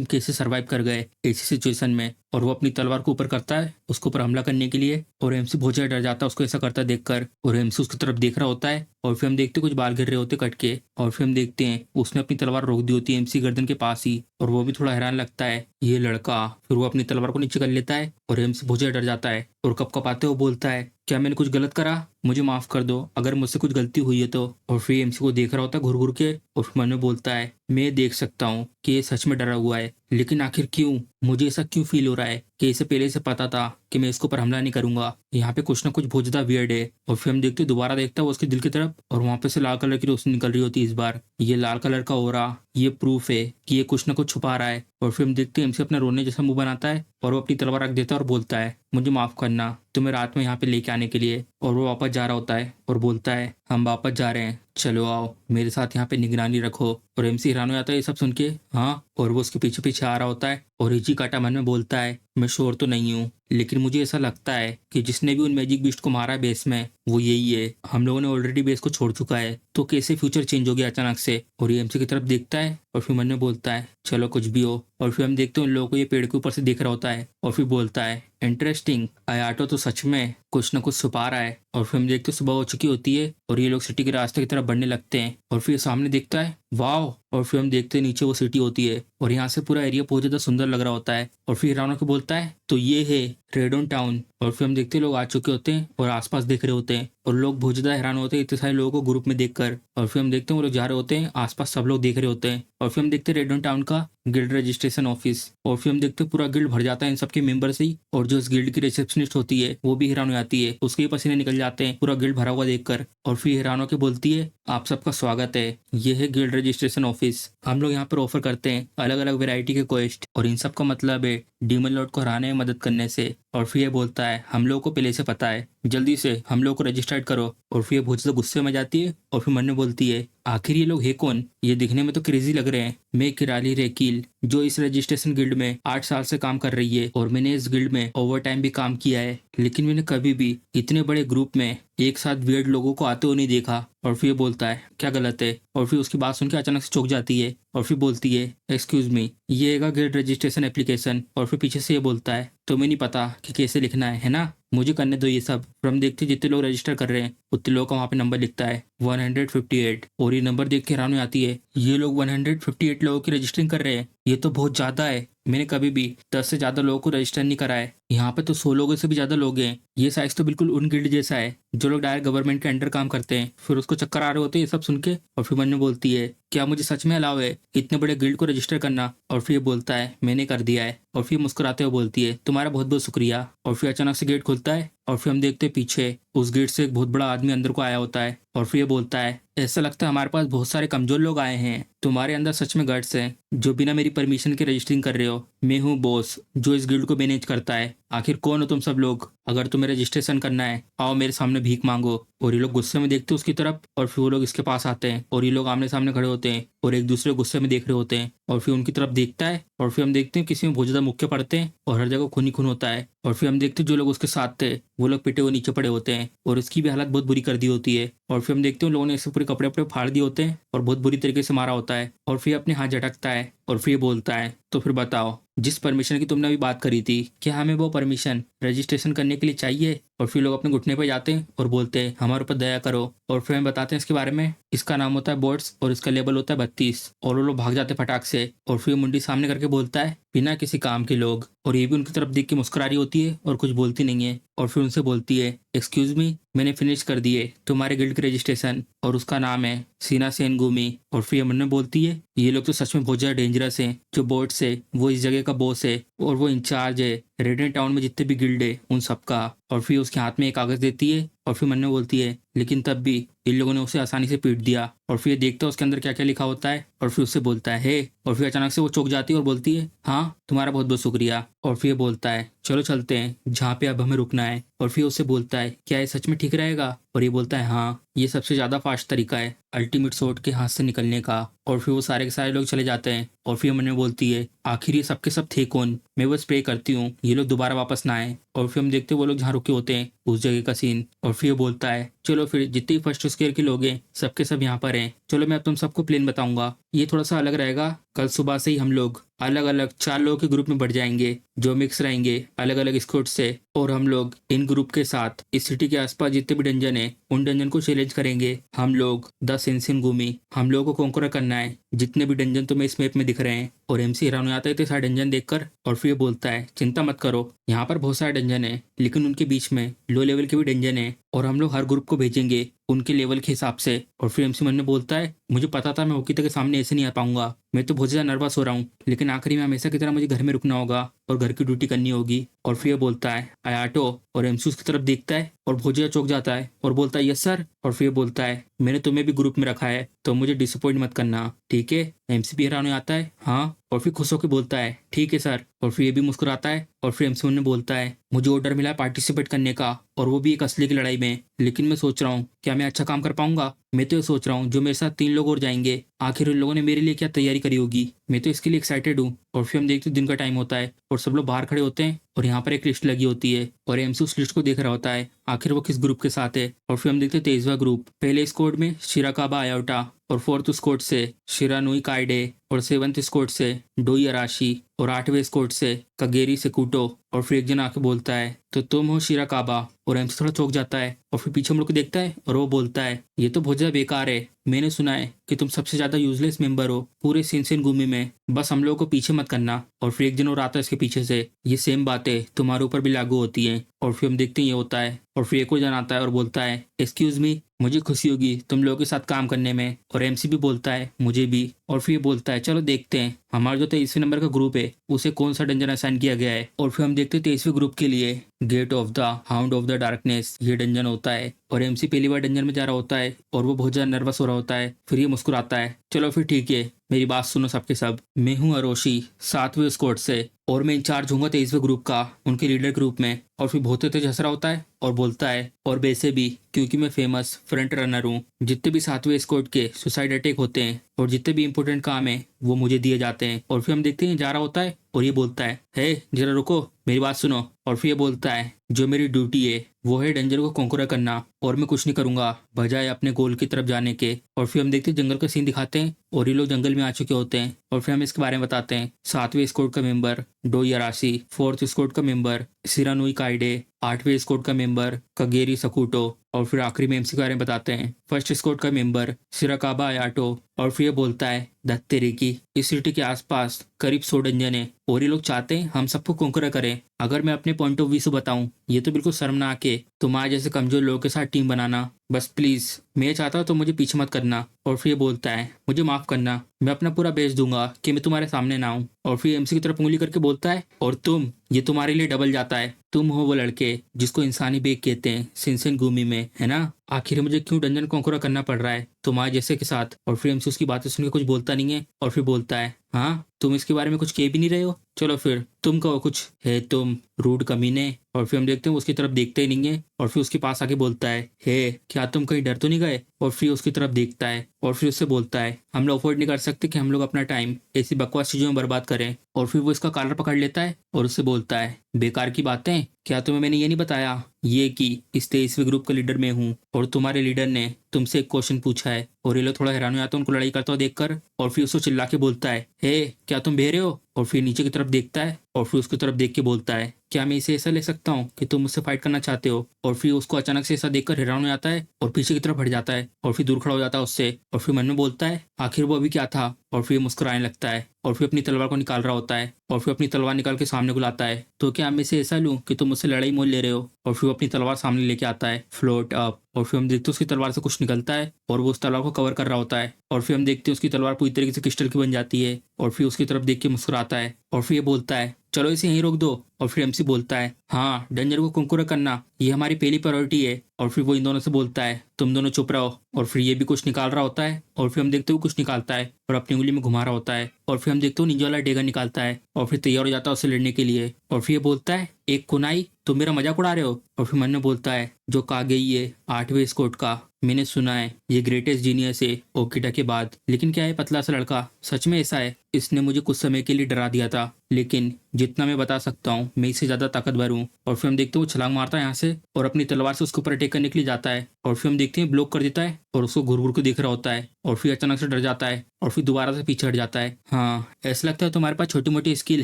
कैसे सरवाइव कर गए ऐसी सिचुएशन में? और वो अपनी तलवार को ऊपर करता है उसके ऊपर हमला करने के लिए, और एमसी बहुत ज्यादा डर जाता है उसको ऐसा करता देखकर, और एमसी उसकी तरफ देख रहा होता है। और फिर हम देखते हैं कुछ बाल गिर रहे होते कट के, और फिर हम देखते हैं उसने अपनी तलवार रोक दी होती है एमसी गर्दन के पास ही, और वो भी थोड़ा हैरान लगता है ये लड़का। फिर वो अपनी तलवार को नीचे कर लेता है, और एमसी बहुत ज्यादा डर जाता है, और कपकपाते हुए बोलता है क्या मैंने कुछ गलत करा? मुझे माफ कर दो अगर मुझसे कुछ गलती हुई है तो। और फिर एमसी को देख रहा होता है घुर घुर के, और फिर मन में बोलता है मैं देख सकता हूँ कि ये सच में डरा हुआ है, लेकिन आखिर क्यों? मुझे ऐसा क्यों फील हो रहा है कि इसे पहले से पता था कि मैं इसको पर हमला नहीं करूंगा? यहाँ पे कुछ ना कुछ बहुत ज्यादा वियर्ड है। और फिर हम देखते दोबारा देखता है वो उसके दिल की तरफ, और वहां पे से लाल कलर की रोशनी निकल रही होती है। इस बार ये लाल कलर का ओरा ये प्रूफ है कि ये कुछ ना कुछ छुपा रहा है। और फिर हम देखते हैं एमसी अपना रोने जैसा मुंह बनाता है, और वो अपनी तलवार रख देता है और बोलता है मुझे माफ करना तुम्हें रात में यहाँ पे लेके आने के लिए। और वो वापस जा रहा होता है और बोलता है हम वापस जा रहे हैं, चलो आओ मेरे साथ यहाँ पे निगरानी रखो। और एमसी हैरान हो जाता है ये सब सुन के, हाँ। और वो उसके पीछे पीछे आ रहा होता है, और इची काटा मन में बोलता है मैं श्योर तो नहीं हूँ, लेकिन मुझे ऐसा लगता है कि जिसने भी उन मैजिक बीस्ट को मारा है बेस में वो यही है। हम लोगों ने ऑलरेडी बेस को छोड़ चुका है, तो कैसे फ्यूचर चेंज हो गया अचानक से? और ये एमसी की तरफ देखता है, और फिर मन में बोलता है चलो कुछ भी हो। और फिर हम देखते हैं उन लोगों को ये पेड़ के ऊपर से देख रहा होता है, और फिर बोलता है इंटरेस्टिंग, आयाटो तो सच में कुछ न कुछ छुपा रहा है। और फिर हम देखते हैं सुबह हो चुकी होती है, और ये लोग सिटी के रास्ते की तरफ बढ़ने लगते हैं। और फिर सामने देखता है वाओ, और फिर हम देखते हैं नीचे वो सिटी होती है, और यहाँ से पूरा एरिया बहुत ज्यादा सुंदर लग रहा होता है। और फिर रावण को बोलता है तो ये है रेडोन टाउन। और फिर हम देखते हैं लोग आ चुके होते हैं और आसपास देख रहे होते हैं, और लोग बहुत ज्यादा हैरान होते हैं इतने सारे लोगों को ग्रुप में देखकर। और फिर हम देखते हैं वो लोग जा रहे होते हैं, आसपास सब लोग देख रहे होते हैं। और फिर हम देखते हैं रेडोन टाउन का गिल्ड रजिस्ट्रेशन ऑफिस, और फिर हम देखते हैं पूरा गिल्ड भर जाता है इन सबके मेंबर से ही। और जो इस गिल्ड की रिसेप्शनिस्ट होती है वो भी हैरान हो जाती है, उसके पसीने निकल जाते हैं पूरा गिल्ड भरा हुआ देखकर। और फिर हैरान होकर बोलती है आप सबका स्वागत है, ये है गिल्ड रजिस्ट्रेशन ऑफिस। हम लोग यहाँ पर ऑफर करते हैं अलग अलग वेराइटी के क्वेस्ट, और इन सब का मतलब है डीमन लॉर्ड को हराने में मदद करने से। और फिर ये बोलता है हम लोगों को पहले से पता है, जल्दी से हम लोग को रजिस्टर्ड करो। और फिर ये बहुत ज्यादा गुस्से में जाती है, और फिर मन में बोलती है आखिर ये लोग है कौन? ये दिखने में तो क्रेजी लग रहे हैं। मैं किराली रेकील जो इस रजिस्ट्रेशन गिल्ड में 8 साल से काम कर रही है, और मैंने इस गिल्ड में ओवर टाइम भी काम किया है, लेकिन मैंने कभी भी इतने बड़े ग्रुप में एक साथ वियर्ड लोगों को आते हुए नहीं देखा। और फिर बोलता है क्या गलत है? और फिर उसकी बात सुन के अचानक से चौंक जाती है, और फिर बोलती है एक्सक्यूज मी, ये है गिल्ड रजिस्ट्रेशन एप्लीकेशन। और फिर पीछे से ये बोलता है तुम्हें नहीं पता कि कैसे लिखना है ना? मुझे करने दो ये सब। फिर हम देखते हैं जितने लोग रजिस्टर कर रहे हैं उतने लोगों का वहाँ पे नंबर लिखता है 158। और ये नंबर देख के हैरान हो जाती है, ये लोग 158 लोगों की रजिस्टरिंग कर रहे हैं, ये तो बहुत ज्यादा है। मैंने कभी भी 10 से ज्यादा लोगों को रजिस्टर नहीं करा है, यहाँ पे तो 100 लोगों से भी ज्यादा लोग हैं। ये साइज तो बिल्कुल उन गिल्ड जैसा है जो लोग डायरेक्ट गवर्नमेंट के अंडर काम करते हैं। फिर उसको चक्कर आ रहे होते हैं ये सब सुन के, और फिर मन में बोलती है क्या मुझे सच में अलाउ है इतने बड़े गिल्ड को रजिस्टर करना? और फिर बोलता है मैंने कर दिया है। और फिर मुस्कुराते हुए बोलती है तुम्हारा बहुत बहुत शुक्रिया। और फिर अचानक से गेट खुलता है, और फिर हम देखते हैं पीछे उस गेट से एक बहुत बड़ा आदमी अंदर को आया होता है। और फिर ये बोलता है ऐसा लगता है हमारे पास बहुत सारे कमजोर लोग आए हैं, तुम्हारे अंदर सच में गट्स हैं जो बिना मेरी परमिशन के रजिस्टरिंग कर रहे हो। मैं हूँ बॉस जो इस गिल्ड को मैनेज करता है, आखिर कौन हो तुम सब लोग? अगर तुम्हें रजिस्ट्रेशन करना है आओ मेरे सामने भीख मांगो। और ये लोग गुस्से में देखते हैं उसकी तरफ, और फिर वो लोग इसके पास आते हैं, और ये लोग आमने सामने खड़े होते हैं और एक दूसरे को गुस्से में देख रहे होते हैं। और फिर उनकी तरफ देखता है, और फिर हम देखते हैं किसी में बहुत ज्यादा मुक्के पड़ते हैं और हर जगह खून ही खून होता है। और फिर हम देखते हैं जो लोग उसके साथ थे वो लोग पिटे हुए नीचे पड़े होते हैं, और उसकी भी हालत बहुत बुरी कर दी होती है। और फिर हम देखते हैं उन लोगों ने इससे पूरे कपड़े वपड़े फाड़ दिए होते हैं और बहुत बुरी तरीके से मारा होता है। और फिर अपने हाथ झटकता है, और फिर बोलता है तो फिर बताओ जिस परमिशन की तुमने अभी बात करी थी, क्या हमें वो परमिशन रजिस्ट्रेशन करने के लिए चाहिए? और फिर लोग अपने घुटने पर जाते हैं और बोलते हैं हमारे ऊपर दया करो। और फिर हम बताते हैं इसके बारे में, इसका नाम होता है बोर्ड्स और इसका लेवल होता है 32। और वो लोग भाग जाते फटाक से। और फिर मुंडी सामने करके बोलता है बिना किसी काम के लोग, और ये भी उनकी तरफ देख के मुस्कुरा रही होती है और कुछ बोलती नहीं है। और फिर उनसे बोलती है एक्सक्यूज मी, मैंने फिनिश कर दिए तुम्हारे गिल्ड की रजिस्ट्रेशन, और उसका नाम है सीना सेनगुमी। और फिर ये मन में बोलती है ये लोग तो सच में बहुत ज़्यादा डेंजरस हैं। जो बोट्स है वो इस जगह का बॉस है और वो इंचार्ज है रेडन टाउन में जितने भी गिल्ड है उन सब का। और फिर उसके हाथ में एक कागज देती है और फिर मन में बोलती है लेकिन तब भी इन लोगों ने उसे आसानी से पीट दिया। और फिर ये देखता है उसके अंदर क्या क्या लिखा होता है और फिर उससे बोलता है हे। और फिर अचानक से वो चौंक जाती है और बोलती है हाँ तुम्हारा बहुत बहुत शुक्रिया। और फिर ये बोलता है चलो चलते हैं जहाँ पे अब हमें रुकना है। और फिर उससे बोलता है क्या ये सच में ठीक रहेगा। और ये बोलता है हाँ ये सबसे ज़्यादा फास्ट तरीका है अल्टीमेट सोर्ड के हाथ से निकलने का। और फिर वो सारे के सारे लोग चले जाते हैं। और फिर मन में बोलती है आखिर ये सबके सब थे कौन। मैं बस प्रे करती हूँ ये लोग दोबारा वापस ना आए। और फिर हम देखते हैं वो लोग जहाँ रुके होते हैं उस जगह का सीन। और फिर बोलता है चलो फिर जितने फर्स्ट स्केयर के लोग हैं सबके सब यहाँ पर हैं। चलो मैं अब तुम सबको प्लान बताऊंगा ये थोड़ा सा अलग रहेगा। कल सुबह से ही हम लोग अलग अलग 4 लोगों के ग्रुप में बढ़ जाएंगे जो मिक्स रहेंगे अलग अलग स्क्वाड से। और हम लोग इन ग्रुप के साथ इस सिटी के आसपास जितने भी डंजन है उन डंजन को चैलेंज करेंगे। हम लोग द शिनसेनगुमी हम लोगों को कॉन्कर करना है जितने भी डंजन तुम्हें इस मैप में दिख रहे हैं। और MC हैरान हो जाता है इतने सारे डंजन देखकर। और फिर ये बोलता है चिंता मत करो यहाँ पर बहुत सारे डंजन है लेकिन उनके बीच में लो लेवल के भी डंजन है और हम लोग हर ग्रुप को भेजेंगे उनके लेवल के हिसाब से। और फिर MC मन में बोलता है मुझे पता था मैं होकी तक के सामने ऐसे नहीं आ पाऊंगा। मैं तो बहुत ज़्यादा नर्वस हो रहा हूँ लेकिन आखिरी में हमेशा की तरह मुझे घर में रुकना होगा और घर की ड्यूटी करनी होगी। और फिर ये बोलता है आयाटो। और MC उसकी तरफ देखता है और बहुत ज़्यादा चौंक जाता है और बोलता है यस सर। और फिर बोलता है मैंने तुम्हें भी ग्रुप में रखा है तो मुझे डिसअपॉइंट मत करना ठीक है। MC भी हैरान हो जाता है हाँ। और फिर खुश होकर बोलता है ठीक है सर। और फिर ये भी मुस्कुराता है। और फिर MC ने बोलता है मुझे ऑर्डर मिला है पार्टिसिपेट करने का और वो भी एक असली की लड़ाई में। लेकिन मैं सोच रहा हूँ क्या मैं अच्छा काम कर पाऊंगा। मैं तो ये सोच रहा हूँ जो मेरे साथ 3 लोग और जाएंगे आखिर उन लोगों ने मेरे लिए क्या तैयारी करी होगी। मैं तो इसके लिए एक्साइटेड हूँ। और फिर हम देखते हैं दिन का टाइम होता है और सब लोग बाहर खड़े होते हैं और यहाँ पर एक लिस्ट लगी होती है और MC उस लिस्ट को देख रहा होता है आखिर वो किस ग्रुप के साथ है। और फिर हम देखते हैं 23वां ग्रुप। पहले स्क्वाड में शिराकाबा आयोटा और 4th स्क्वाड से शिरानुई काइडे और 7th स्क्वाड से डोई अराशी और 8वें स्क्वाड से कगेरी सेकुटो। और फिर एक जन आके बोलता है तो तुम हो शिराकाबा। और MC थोड़ा चौंक जाता है और फिर पीछे मुड़ के देखता है और वो बोलता है ये तो बहुत ज्यादा बेकार है। मैंने सुना है कि तुम सबसे ज्यादा यूजलेस मेंबर हो पूरे शिनसेनगुमी में बस हम लोगों को पीछे मत करना। और फिर एक जन और आता है इसके पीछे से ये सेम बातें तुम्हारे ऊपर भी लागू होती हैं। और फिर हम देखते हैं ये होता है। और फिर एक और जन आता है और बोलता है एक्सक्यूज मी मुझे खुशी होगी तुम लोगों के साथ काम करने में। और MC भी बोलता है मुझे भी। और फिर बोलता है चलो देखते हैं हमारा जो 23वें नंबर का ग्रुप है उसे कौन सा डंजन असाइन किया गया है। और फिर हम देखते हैं 23वें ग्रुप के लिए gate of the hound of the darkness ये डंजन होता है। और MC पहली बार डंजन में जा रहा होता है और वो बहुत ज्यादा नर्वस हो रहा होता है। फिर ये मुस्कुराता है चलो फिर ठीक है मेरी बात सुनो सबके सब। मैं हूँ अरोशी 7वें स्क्वाड से और मैं इंचार्ज हूँ 23वें ग्रुप का उनके लीडर के रूप में। और फिर बहुत तेज हंस रहा होता है और बोलता है और वैसे भी क्योंकि मैं फेमस फ्रंट रनर हूँ जितने भी 7वें स्क्वाड के सुसाइड अटैक होते हैं और जितने भी इंपॉर्टेंट काम है वो मुझे दिए जाते हैं। और फिर हम देखते हैं जा रहा होता है और ये बोलता है हे जरा रुको मेरी बात सुनो। और फिर ये बोलता है जो मेरी ड्यूटी है वो है डेंजर को कॉन्कर करना और मैं कुछ नहीं करूंगा बजाय अपने गोल की तरफ जाने के। और फिर हम देखते हैं जंगल का सीन दिखाते हैं और ये लोग जंगल में आ चुके होते हैं। और फिर हम इसके बारे में बताते हैं 7वें स्क्वाड का मेंबर डोई अराशी 4th स्क्वाड का मेंबर शिरानुई काइडे 8वें स्क्वाड का मेंबर कगेरी सकुटो। और फिर आखिरी में MC के बारे में बताते हैं 1st स्क्वाड का मेंबर शिराकाबा आयाटो। और फिर ये बोलता है दत्तेरी की इस सिटी के आसपास करीब 100 डंजन है और ये लोग चाहते हैं हम सबको कॉन्कर करें। अगर मैं अपने पॉइंट ऑफ व्यू से बताऊं ये तो बिल्कुल शर्मनाक है तुम्हारे जैसे कमजोर लोगों के साथ टीम बनाना। बस प्लीज मैं चाहता हूं तो मुझे पीछे मत करना। और फिर ये बोलता है मुझे माफ करना मैं अपना पूरा बेच दूंगा कि मैं तुम्हारे सामने ना आऊं। और फिर MC की तरफ उंगली करके बोलता है और तुम ये तुम्हारे लिए डबल जाता है तुम हो वो लड़के जिसको इंसानी बेग कहते हैं शिनसेनगुमी में है ना। आखिर मुझे क्यों डंजन कॉन्कर करना पड़ रहा है तुम्हारे जैसे के साथ। और फिर MC उसकी बातें सुनकर कुछ बोलता नहीं है और फिर बोलता है हाँ तुम इसके बारे में कुछ कह भी नहीं रहे हो चलो फिर तुम कहो कुछ है तुम रूड कमीने। और फिर हम देखते हैं उसकी तरफ देखते ही नहीं है और फिर उसके पास आके बोलता है हे क्या तुम कहीं डर तो नहीं गए। और फिर उसकी तरफ देखता है और फिर उससे बोलता है हम लोग अफोर्ड नहीं कर सकते कि हम लोग अपना टाइम ऐसी बकवास चीजों में बर्बाद करें। और फिर वो इसका कॉलर पकड़ लेता है और उससे बोलता है बेकार की बातें क्या तुम्हें मैंने ये नहीं बताया ये कि इस 23वें ग्रुप का लीडर मैं हूँ और तुम्हारे लीडर ने तुमसे एक क्वेश्चन पूछा है। और ये लोग थोड़ा हैरान हो जाते हैं उनको लड़ाई करता हुआ देखकर। और फिर उसको चिल्ला के बोलता है हे क्या तुम बह रहे हो। और फिर नीचे की तरफ देखता है और फिर उसकी तरफ देख के बोलता है, क्या मैं इसे ऐसा ले सकता हूँ कि तुम मुझसे फाइट करना चाहते हो? और फिर उसको अचानक से ऐसा देखकर हैरान हो जाता है और पीछे की तरफ हट जाता है और फिर दूर खड़ा हो जाता है उससे। और फिर मन में बोलता है, आखिर वो अभी क्या था? और फिर मुस्कुराने लगता है और फिर अपनी तलवार को निकाल रहा होता है और फिर अपनी तलवार निकाल के सामने बुलाता है, तो क्या मैं इसे ऐसा लूं कि तुम मुझसे लड़ाई मोल ले रहे हो? और फिर वो अपनी तलवार सामने लेके आता है, फ्लोट अप। और फिर हम देखते हैं उसकी तलवार से कुछ निकलता है और वो उस तलवार को कवर कर रहा होता है। और फिर हम देखते हैं उसकी तलवार पूरी तरीके से क्रिस्टल की बन जाती है और फिर उसकी तरफ देख के मुस्कुराता है और फिर ये बोलता है, चलो इसे यहीं रोक दो। और फिर एमसी बोलता है, हाँ, डेंजर को कुंकुर करना ये हमारी पहली प्रायोरिटी है। और फिर वो इन दोनों से बोलता है, तुम दोनों चुप रहो। और फिर ये भी कुछ निकाल रहा होता है और फिर हम देखते हो कुछ निकालता है और अपनी उंगली में घुमा रहा होता है। और फिर हम देखते हो निंजा वाला डेगन निकालता है और फिर तैयार हो जाता है उससे लड़ने के लिए। और फिर ये बोलता है, एक कुनाई, तुम मेरा मजाक उड़ा रहे हो? और फिर मन में बोलता है, जो कागेई है 8वें स्कोट का, मैंने सुना है ये ग्रेटेस्ट जीनियस है ओकिटा के बाद। लेकिन क्या है पतला सा लड़का सच में ऐसा है? इसने मुझे कुछ समय के लिए डरा दिया था, लेकिन जितना मैं बता सकता हूँ मैं इससे ज्यादा ताकतवर हूँ। और फिर हम देखते हैं वो छलांग मारता है यहाँ से और अपनी तलवार से उसके ऊपर अटैक करने के लिए जाता है। और फिर हम देखते हैं ब्लॉक कर देता है और उसको घूर घूर के देख रहा होता है और फिर अचानक से डर जाता है और फिर दोबारा से पीछे हट जाता है। हाँ, ऐसा लगता है तुम्हारे पास छोटी मोटी स्किल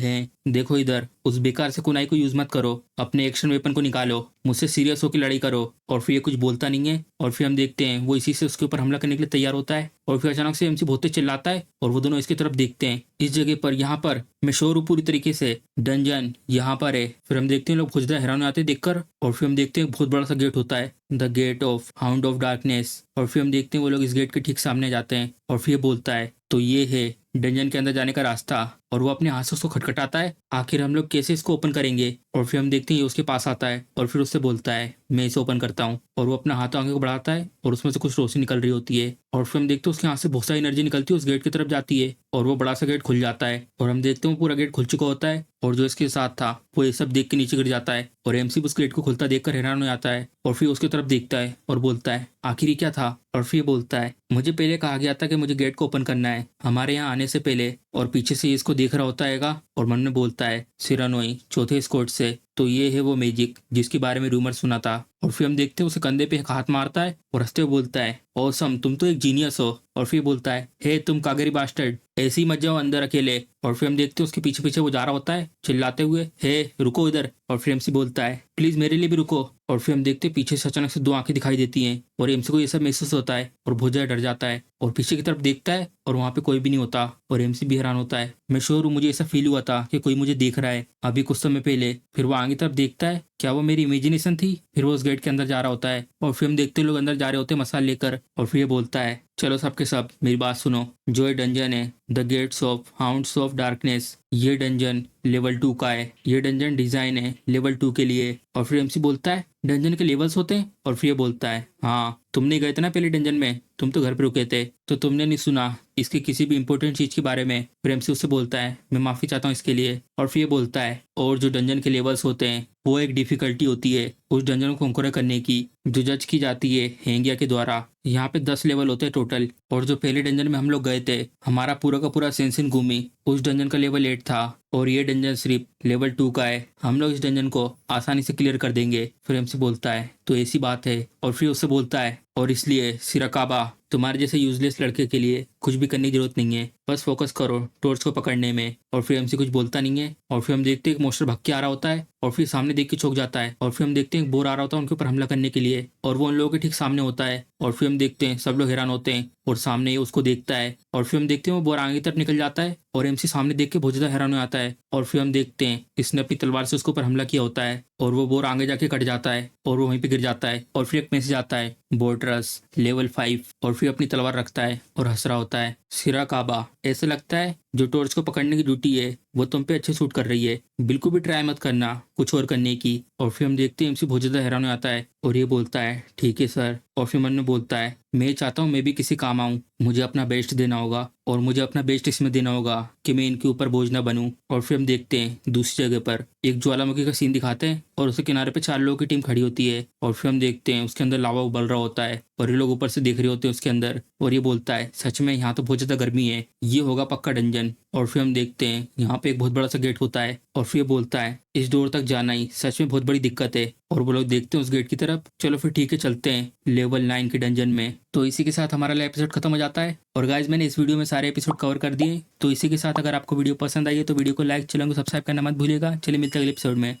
है। देखो इधर, उस बेकार से कुनाई को यूज मत करो, अपने एक्शन वेपन को निकालो, मुझसे सीरियस होकर लड़ाई करो। और फिर ये कुछ बोलता नहीं है और फिर हम देखते हैं वो इसी से उसके ऊपर हमला करने के लिए तैयार होता है। और फिर अचानक से एमसी बहुत तेज चिल्लाता है और वो दोनों इसकी तरफ देखते हैं। इस जगह पर यहाँ पर मैं श्योर हूँ पूरी तरीके से, डंजन यहाँ पर है। फिर हम देखते हैं लोग बहुत ज्यादा हैरान हो जाते हैं देखकर। और फिर हम देखते हैं बहुत बड़ा सा गेट होता है, the gate of hound of darkness. और फिर हम देखते हैं वो लोग इस गेट के ठीक सामने जाते हैं और फिर ये बोलता है, तो ये है डंजन के अंदर जाने का रास्ता। और वो अपने हाथ से उसको खटखटाता है, आखिर हम लोग कैसे इसको ओपन करेंगे? और फिर हम देखते हैं ये उसके पास आता है और फिर उससे बोलता है, मैं इसे ओपन करता हूँ। और वो अपना हाथ आगे को बढ़ाता है और उसमें से कुछ रोशनी निकल रही होती है। और फिर हम देखते हैं उसके हाथ से बहुत सारी एनर्जी निकलती है, उस गेट की तरफ जाती है और वो बड़ा सा गेट खुल जाता है। और हम देखते हैं वो पूरा गेट खुल चुका होता है और जो इसके साथ था वो ये सब देख के नीचे गिर जाता है। और एमसी उस गेट को खुलता देखकर हैरान हो जाता है और फिर उसकी तरफ देखता है और बोलता है, आखिर ये क्या था? और फिर बोलता है, मुझे पहले कहा गया था कि मुझे गेट को ओपन करना है हमारे यहाँ आने से पहले। और पीछे से इसको देख रहा होता हैगा और मन में बोलता है, सिरानोई 4थे स्कोट से, तो ये है वो मैजिक जिसके बारे में रूमर सुना था। और फिर हम देखते हैं उसे कंधे पे एक हाथ मारता है और हंसते हुए बोलता है, ऑसम, तुम तो एक जीनियस हो। और फिर बोलता है, हे तुम कागरी बास्टर्ड, ऐसे ही मत जाओ अंदर अकेले। और फिर हम देखते हैं उसके पीछे पीछे वो जा रहा होता है चिल्लाते हुए, हे रुको इधर। और फिर एमसी बोलता है, प्लीज मेरे लिए भी रुको। और फिर हम देखते हैं पीछे से अचानक से 2 आंखें दिखाई देती हैं और एमसी को ये सब महसूस होता है और बहुत ज्यादा डर जाता है और पीछे की तरफ देखता है और वहाँ पे कोई भी नहीं होता। और एमसी भी हैरान होता है, मैं श्योर हूँ मुझे ऐसा फील हुआ था कि कोई मुझे देख रहा है अभी कुछ समय पहले। फिर वो आगे तरफ देखता है, क्या वो मेरी इमेजिनेशन थी? फिर वो उस गेट के अंदर जा रहा होता है और फिर हम देखते हैं लोग अंदर जा रहे होते हैं मसाल लेकर। और फिर ये बोलता है, चलो सबके सब मेरी बात सुनो, जो ये डंजन है the gates of hounds of darkness, ये डंजन लेवल 2 का है। ये डंजन डिजाइन है लेवल 2 के लिए। और फिर एमसी बोलता है, डंजन के लेवल्स होते हैं? और फिर ये बोलता है, हाँ, तुमने गए थे ना पहले डंजन में, तुम तो घर पे रुके थे तो तुमने नहीं सुना इसके किसी भी इंपॉर्टेंट चीज के बारे में। फिर एमसी उससे बोलता है, मैं माफी चाहता हूँ इसके लिए। और फिर ये बोलता है, और जो डंजन के लेवल्स होते हैं वो एक डिफिकल्टी होती है उस डंजन को कंकूर करने की, जो जज की जाती है हेंगिया के द्वारा। यहाँ पे 10 लेवल होते हैं टोटल। और जो पहले डंजन में हम लोग गए थे, हमारा पूरा का पूरा सेंसिन गुमी उस डंजन का लेवल 8 था और ये डंजन सिर्फ लेवल 2 का है। हम लोग इस डंजन को आसानी से क्लियर कर देंगे। फिर एमसी बोलता है, तो ऐसी बात है? और फिर उससे बोलता है, और इसलिए सिराकाबा, तुम्हारे जैसे यूजलेस लड़के के लिए कुछ भी करने की जरूरत नहीं है, बस फोकस करो टॉर्च को पकड़ने में। और फिर एमसी कुछ बोलता नहीं है। और फिर हम देखते हैं एक मोस्टर भाग के आ रहा होता है और फिर सामने देख के चौंक जाता है। और फिर हम देखते हैं एक बोर आ रहा होता है उनके ऊपर हमला करने के लिए और वो उन लोगों के ठीक सामने होता है। और फिर हम देखते हैं सब लोग हैरान होते हैं और सामने ये उसको देखता है। और फिर हम देखते हैं वो बोर आगे की तरफ निकल जाता है और एमसी सामने देख के बहुत ज्यादा हैरान हो जाता है। और फिर हम देखते हैं इसने अपनी तलवार से उसके ऊपर हमला किया होता है और वो बोर आगे जाके कट जाता है और वो वहीं पे गिर जाता है। और फिर एक मैसेज आता है, बोर्ट्रस लेवल 5। और फिर अपनी तलवार रखता है और हंस रहा होता है, सिराकाबा, ऐसा लगता है जो टॉर्च को पकड़ने की ड्यूटी है वो तुम पे अच्छे सूट कर रही है, बिल्कुल भी ट्राई मत करना कुछ और करने की। और फिर हम देखते हैं एमसी बहुत ज्यादा हैरान हो जाता है और ये बोलता है, ठीक है सर। और फिर मन में बोलता है, मैं चाहता हूँ मैं भी किसी काम आऊँ, मुझे अपना बेस्ट देना होगा और मुझे अपना बेस्ट इसमें देना होगा कि मैं इनके ऊपर बोझ ना बनूं। और फिर हम देखते हैं दूसरी जगह पर एक ज्वालामुखी का सीन दिखाते हैं और उसके किनारे पे 4 लोगों की टीम खड़ी होती है। और फिर हम देखते हैं उसके अंदर लावा उबल रहा होता है और ये लोग ऊपर से देख रहे होते हैं उसके अंदर। और ये बोलता है, सच में यहाँ तो बहुत ज्यादा गर्मी है, ये होगा पक्का डंजन। डंजन। और फिर हम देखते हैं यहाँ पे एक बहुत बड़ा सा गेट होता है और फिर ये बोलता है इस डोर तक जाना ही सच में बहुत बड़ी दिक्कत है। और वो लोग देखते हैं उस गेट की तरफ। चलो फिर ठीक है, चलते हैं लेवल 9 के डंजन में। तो इसी के साथ हमारा एपिसोड खत्म हो जाता है। और गाइज मैंने इस वीडियो में सारे एपिसोड कवर कर दिए। तो इसी के साथ अगर आपको वीडियो पसंद आई है तो वीडियो को लाइक, चैनल को सब्सक्राइब करना मत भूलिएगा। चलिए मिलते हैं अगले एपिसोड में।